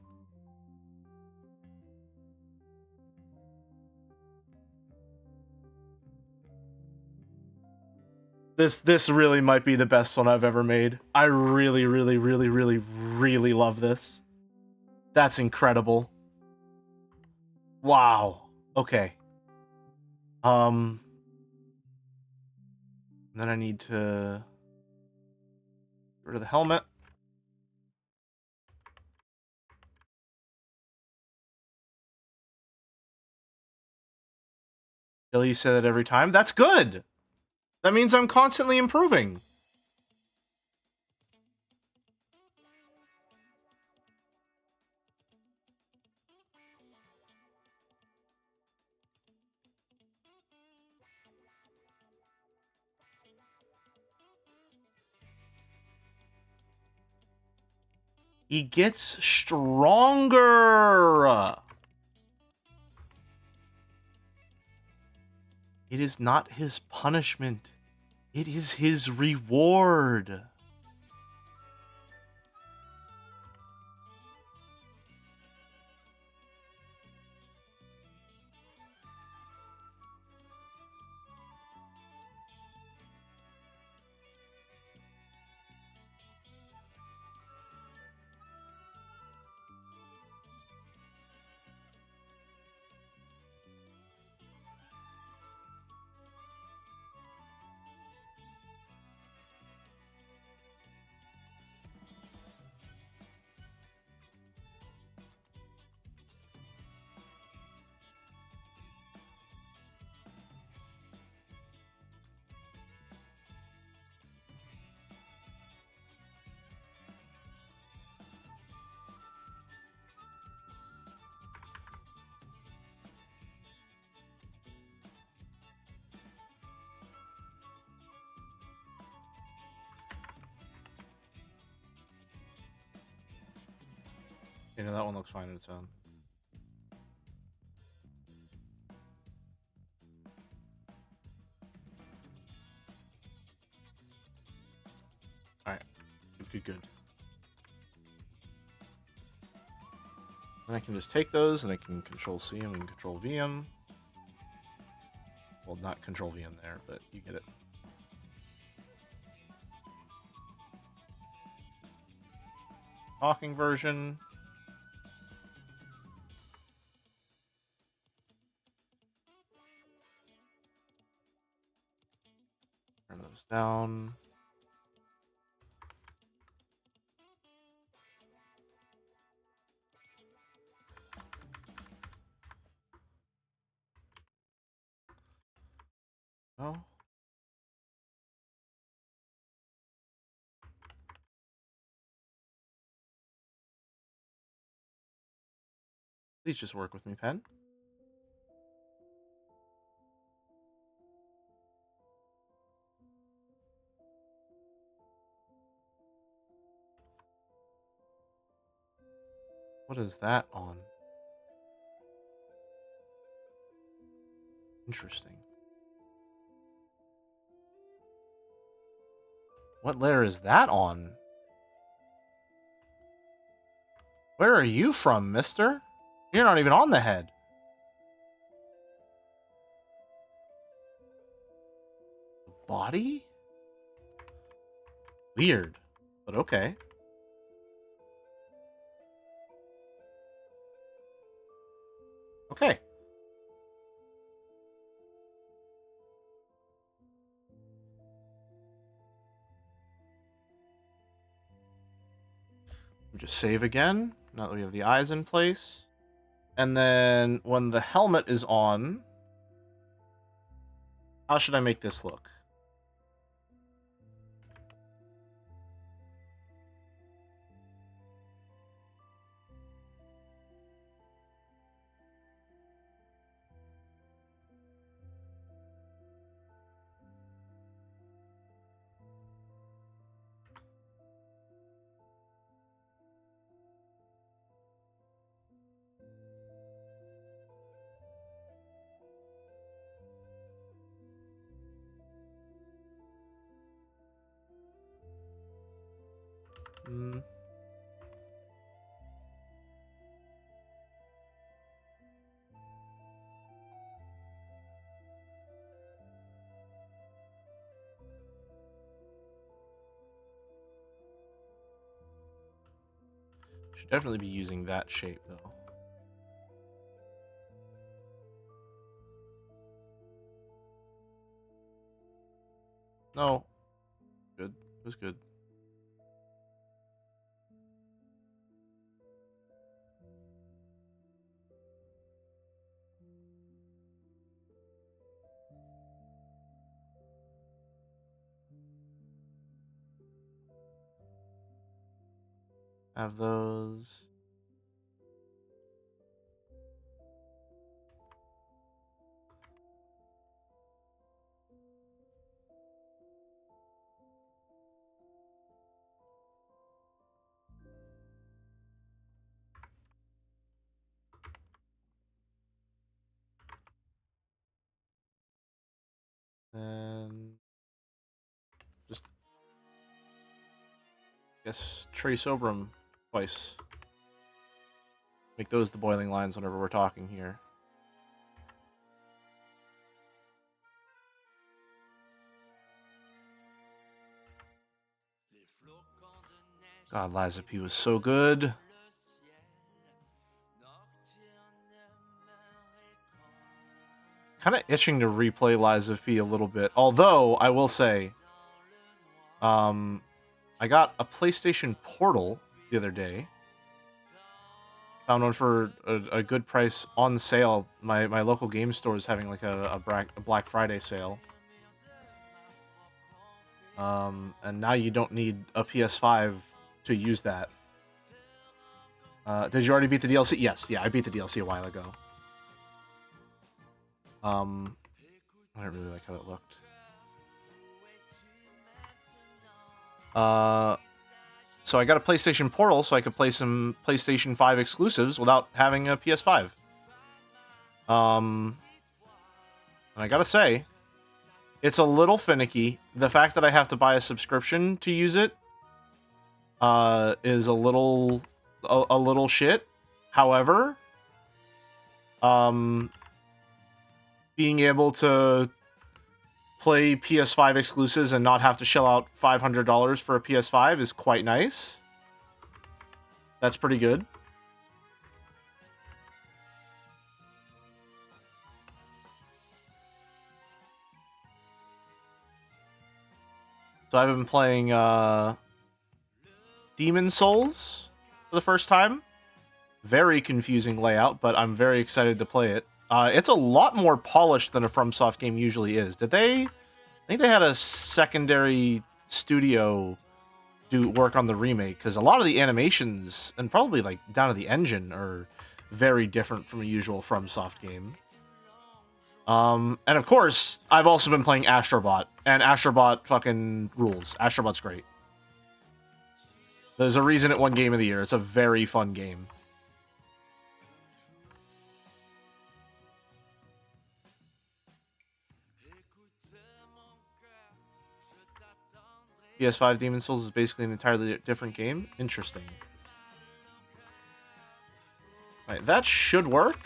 This really might be the best one I've ever made. I really, really, really, really, really love this. That's incredible. Wow. Okay. And then I need to get rid of the helmet. Billy, you say that every time. That's good. That means I'm constantly improving. He gets stronger. It is not his punishment. It is his reward. You know, that one looks fine on its own. Alright. Good. And I can just take those, and I can control C them and control V them. Well, not control V them there, but you get it. Talking version. Turn those down. Oh. Please just work with me, pen. What is that on? Interesting. What layer is that on? Where are you from, mister? You're not even on the head. Body? Weird, but okay. Okay. We just save again, now that we have the eyes in place. And then when the helmet is on, how should I make this look? Hmm. Should definitely be using that shape, though. No. Good. It was good. Have those. And just, guess, trace over them twice. Make those the boiling lines whenever we're talking here. God, Liza P was so good. Kind of itching to replay Liza P a little bit. Although, I will say, I got a PlayStation Portal the other day. Found one for a good price on sale. My local game store is having like a Black Friday sale. And now you don't need a PS5 to use that. Did you already beat the DLC? Yes, yeah, I beat the DLC a while ago. I don't really like how that looked. So I got a PlayStation Portal so I could play some PlayStation 5 exclusives without having a PS5. And I gotta say, it's a little finicky. The fact that I have to buy a subscription to use it is a little shit. However, being able to play PS5 exclusives and not have to shell out $500 for a PS5 is quite nice. That's pretty good. So I've been playing Demon Souls for the first time. Very confusing layout, but I'm very excited to play it. It's a lot more polished than a FromSoft game usually is. I think they had a secondary studio do work on the remake, because a lot of the animations, and probably like down to the engine, are very different from a usual FromSoft game. And of course, I've also been playing Astrobot, and Astrobot fucking rules. Astrobot's great. There's a reason it won Game of the Year. It's a very fun game. PS5 Demon Souls is basically an entirely different game. Interesting. Alright, that should work.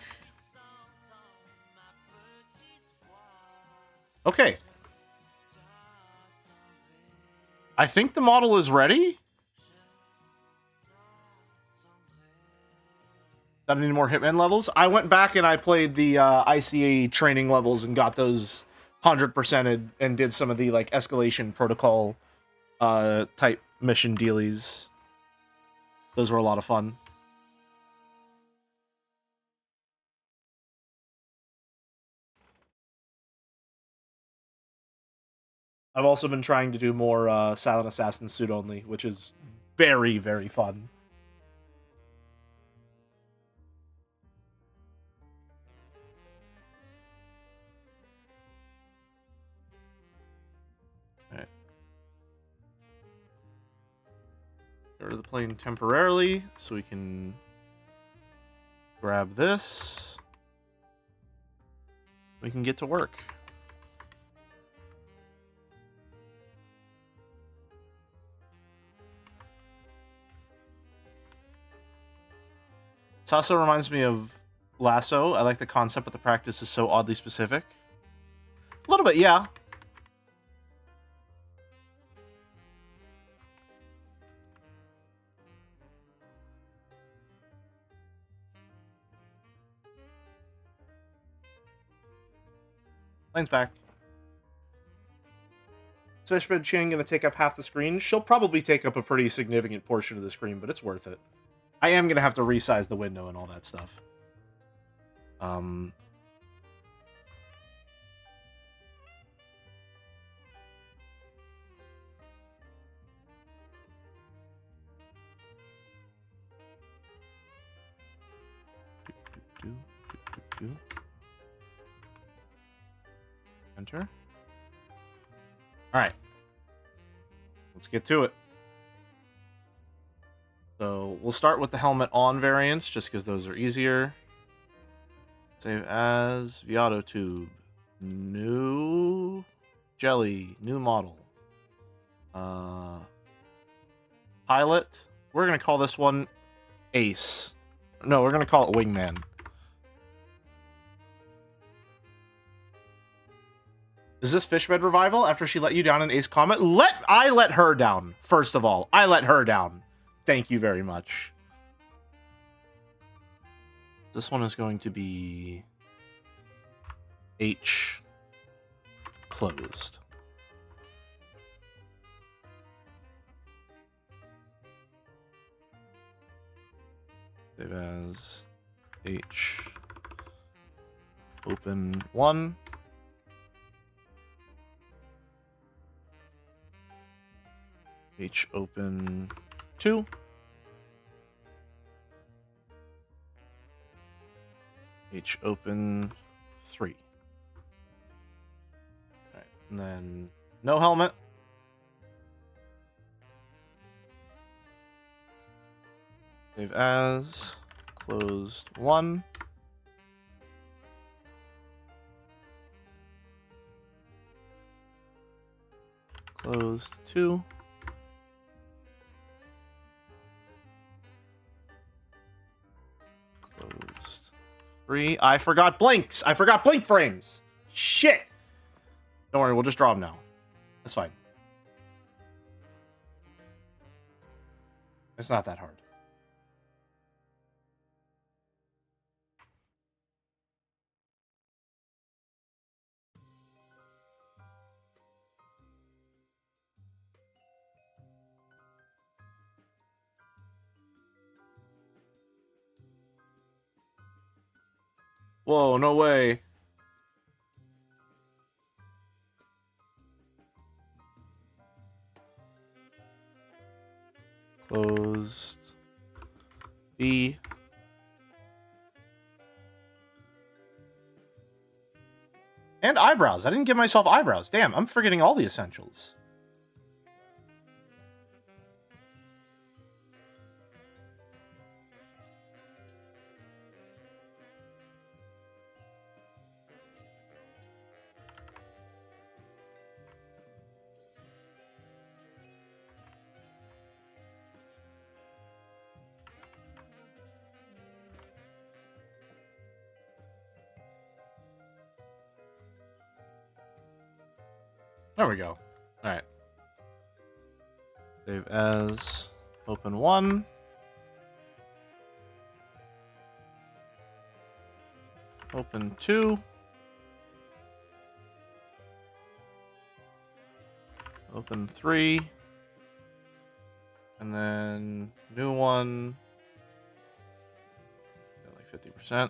Okay. I think the model is ready. Got any more Hitman levels? I went back and I played the ICA training levels and got those 100%ed and did some of the like escalation protocol type mission dealies. Those were a lot of fun. I've also been trying to do more Silent Assassin suit only, which is very, very fun. Alright. Get rid of the plane temporarily, so we can grab this. We can get to work. This also reminds me of Lasso. I like the concept, but the practice is so oddly specific. A little bit, yeah. Plane's back. Fishbed Chan gonna take up half the screen. She'll probably take up a pretty significant portion of the screen, but it's worth it. I am gonna have to resize the window and all that stuff. Enter. Alright. Let's get to it. So we'll start with the helmet on variants, just because those are easier. Save as Viato tube. New jelly. New model. Pilot. We're gonna call this one Ace. No, we're gonna call it Wingman. Is this Fishbed Revival after she let you down in Ace Comet? I let her down, first of all. I let her down. Thank you very much. This one is going to be H closed. Save as H open 1. H open 2. H open 3. Alright, and then no helmet. Save as closed 1. Closed 2. Closed 3. I forgot blinks. I forgot blink frames. Shit. Don't worry, we'll just draw them now. That's fine. It's not that hard. Whoa, no way. Closed. B. And eyebrows. I didn't give myself eyebrows. Damn, I'm forgetting all the essentials. There we go. Alright. Save as open 1. Open 2. Open 3. And then new one. Got like 50%.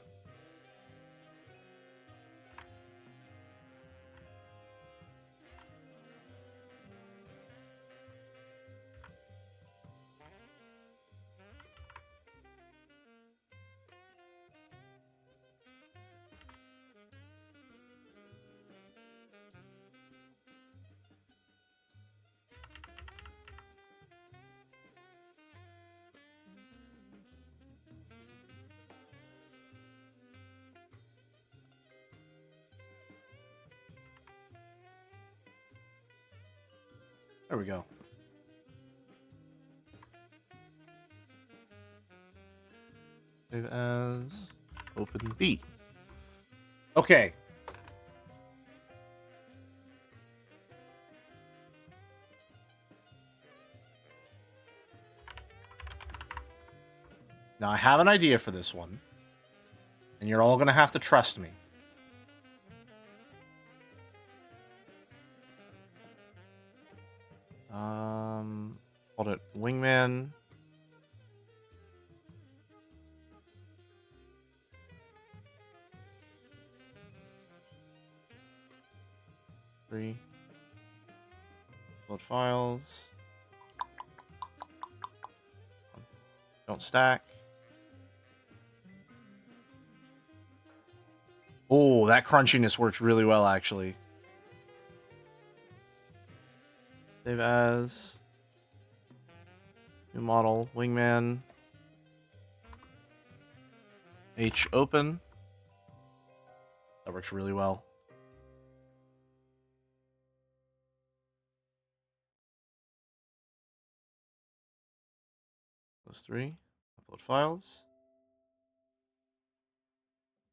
There we go. Save as open B. Okay. Now I have an idea for this one, and you're all gonna have to trust me. Called it Wingman. Three. Load files. Don't stack. Oh, that crunchiness works really well, actually. Save as. New model, Wingman. H open. That works really well. Those three. Upload files.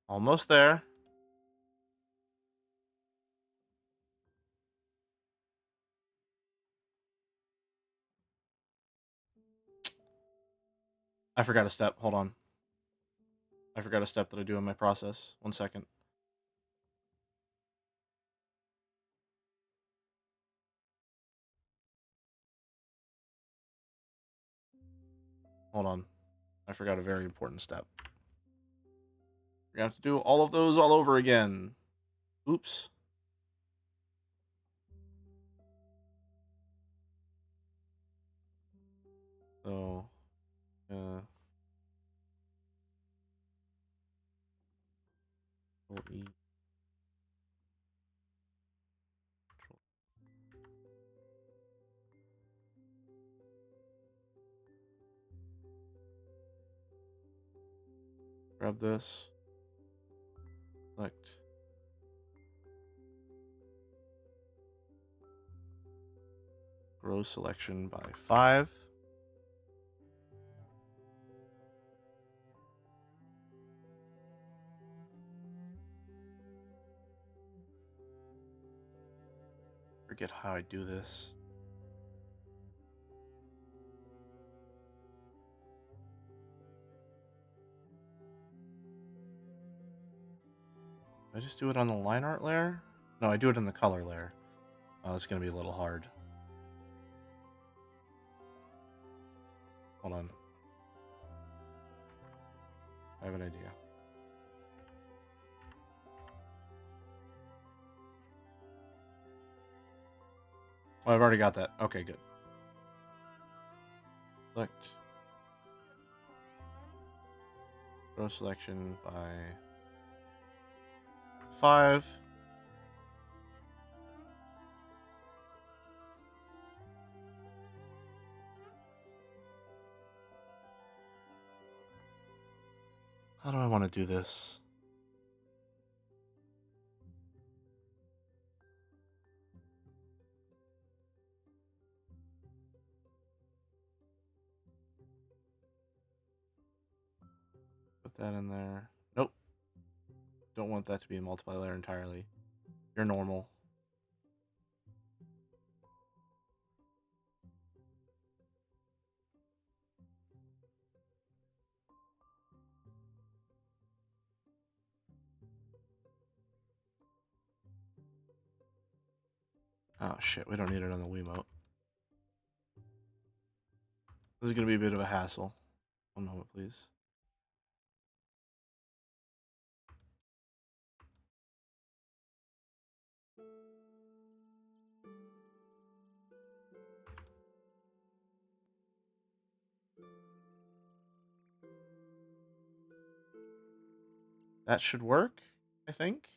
Almost there. I forgot a step. Hold on. I forgot a step that I do in my process. 1 second. Hold on. I forgot a very important step. We're going to have to do all of those all over again. Oops. So, Control E. Grab this. Select. Grow selection by 5. Forget how I do this. I just do it on the line art layer? No, I do it in the color layer. Oh, that's going to be a little hard. Hold on. I have an idea. Oh, I've already got that. Okay, good. Select. Row selection by 5. How do I want to do this? Put that in there. Nope. Don't want that to be a multiply layer entirely. You're normal. Oh shit, we don't need it on the Wiimote. This is going to be a bit of a hassle. 1 moment, please. That should work, I think.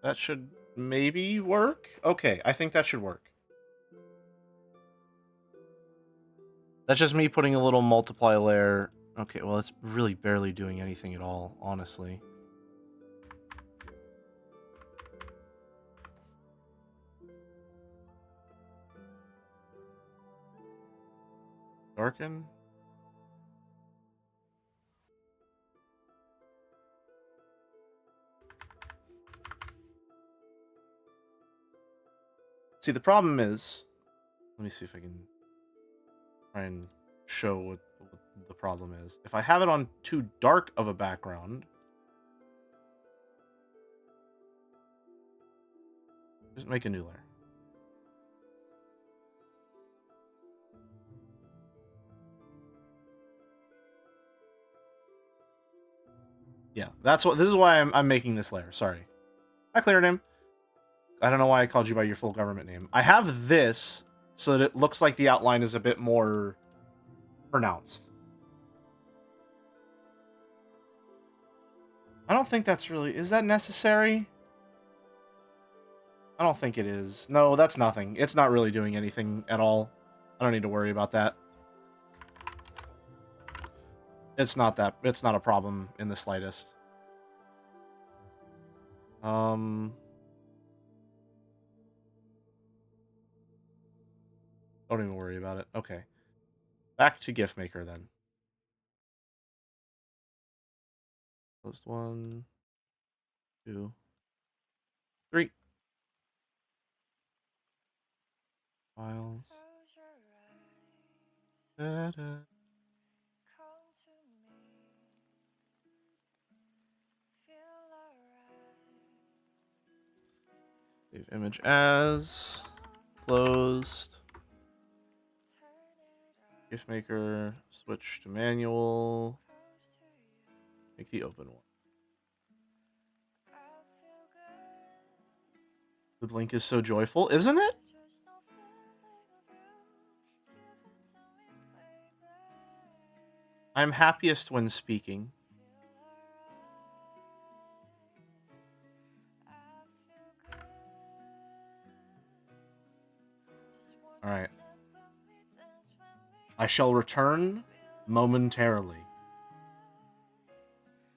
That should maybe work. Okay, I think that should work. That's just me putting a little multiply layer. Okay, well, it's really barely doing anything at all, honestly. Darken. See, the problem is Let me see if I can try and show what the problem is. If I have it on too dark of a background, just make a new layer. Yeah, this is why I'm making this layer. Sorry. Hi, Clear Name. I don't know why I called you by your full government name. I have this so that it looks like the outline is a bit more pronounced. I don't think that's really... Is that necessary? I don't think it is. No, that's nothing. It's not really doing anything at all. I don't need to worry about that. It's not a problem in the slightest. Don't even worry about it. Okay. Back to GIF Maker then. Post 1, 2, 3. Files. Da-da. Save image as. Closed. GIF Maker. Switch to manual. Make the open one. The blink is so joyful, isn't it? I'm happiest when speaking. Alright. I shall return momentarily.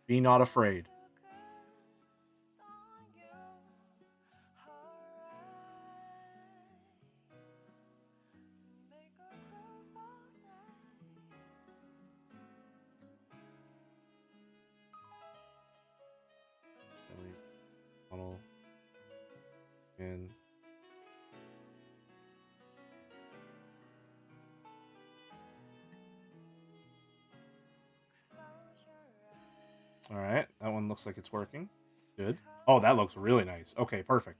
Be not afraid. Model. And alright, that one looks like it's working. Good. Oh, that looks really nice. Okay, perfect.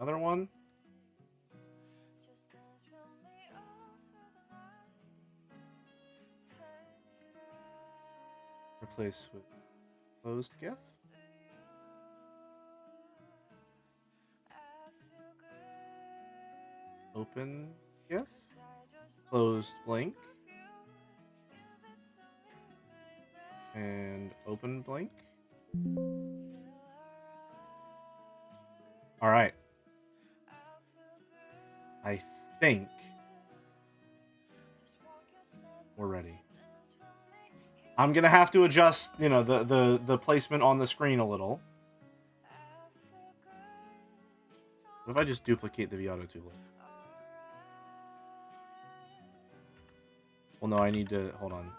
Another one. Replace with closed GIF. Open GIF. Closed blink. And open blink. Alright. I think we're ready. I'm gonna have to adjust, you know, the placement on the screen a little. What if I just duplicate the Viato tool? Well, no, I need to... Hold on.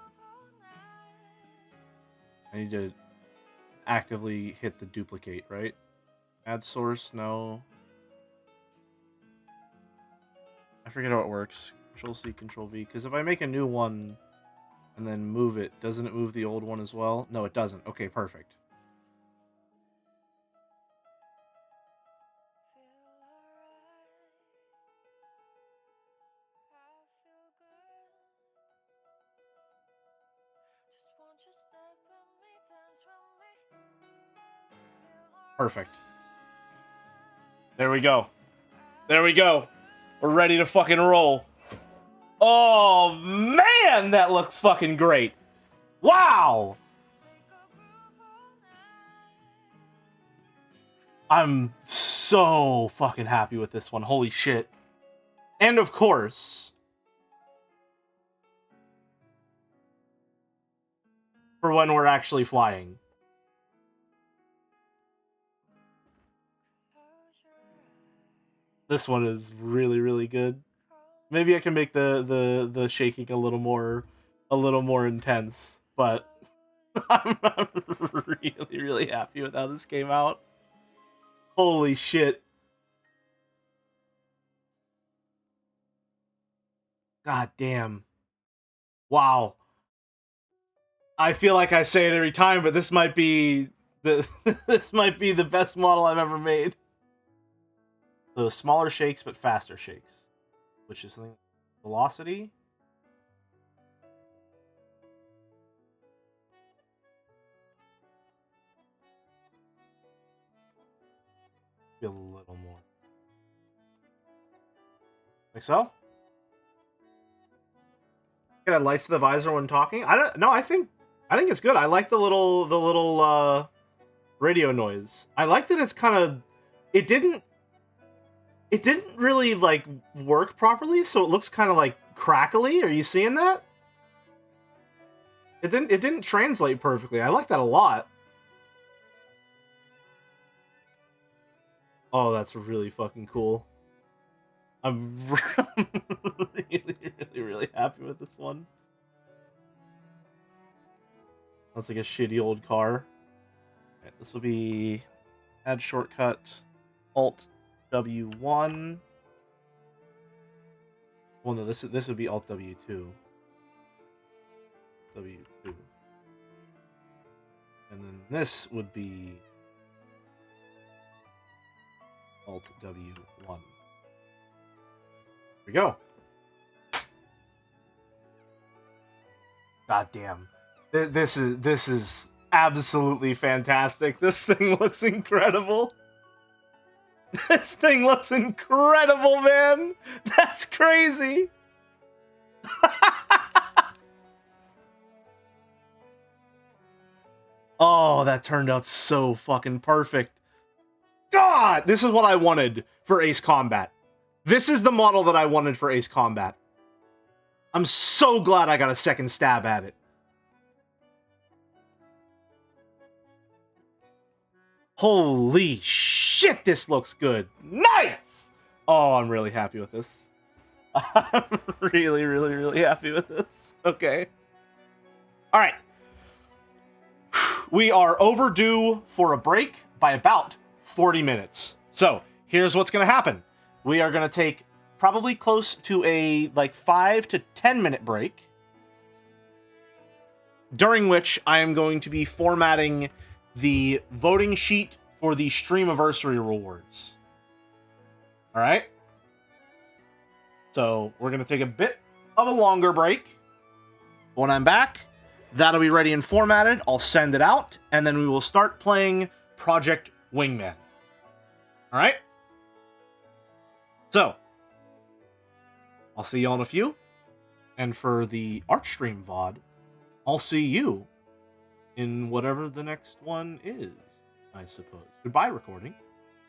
I need to actively hit the duplicate, right? Add source, no. I forget how it works. Control-C, Control-V. Because if I make a new one and then move it, doesn't it move the old one as well? No, it doesn't. Okay, perfect. Perfect. There we go. There we go. We're ready to fucking roll. Oh, man, that looks fucking great. Wow. I'm so fucking happy with this one. Holy shit. And of course, for when we're actually flying. This one is really, really good. Maybe I can make the shaking a little more intense, but I'm really, really happy with how this came out. Holy shit. God damn. Wow. I feel like I say it every time, but this might be the this might be the best model I've ever made. So smaller shakes but faster shakes, which is something. Velocity. Be a little more. Like so. Get lights to the visor when talking. I don't. No, I think it's good. I like the little radio noise. I like that it's kind of. It didn't really like work properly, so it looks kind of like crackly. Are you seeing that? It didn't translate perfectly. I like that a lot. Oh, that's really fucking cool. I'm really happy with this one. That's like a shitty old car. Right, this will be add shortcut Alt W1. Well, no, this would be Alt W2. W2. And then this would be Alt W1. Here we go. God damn. This is absolutely fantastic. This thing looks incredible. This thing looks incredible, man. That's crazy. Oh, that turned out so fucking perfect. God, this is what I wanted for Ace Combat. This is the model that I wanted for Ace Combat. I'm so glad I got a second stab at it. Holy shit, this looks good. Nice! Oh, I'm really happy with this. I'm really, really, really happy with this. Okay. All right. We are overdue for a break by about 40 minutes. So here's what's going to happen. We are going to take probably close to a like 5 to 10 minute break, during which I am going to be formatting the voting sheet for the Streamiversary rewards. All right. So we're going to take a bit of a longer break. When I'm back, that'll be ready and formatted. I'll send it out, and then we will start playing Project Wingman. All right? So, I'll see y'all in a few. And for the Archstream VOD, I'll see you in whatever the next one is, I suppose. Goodbye, recording.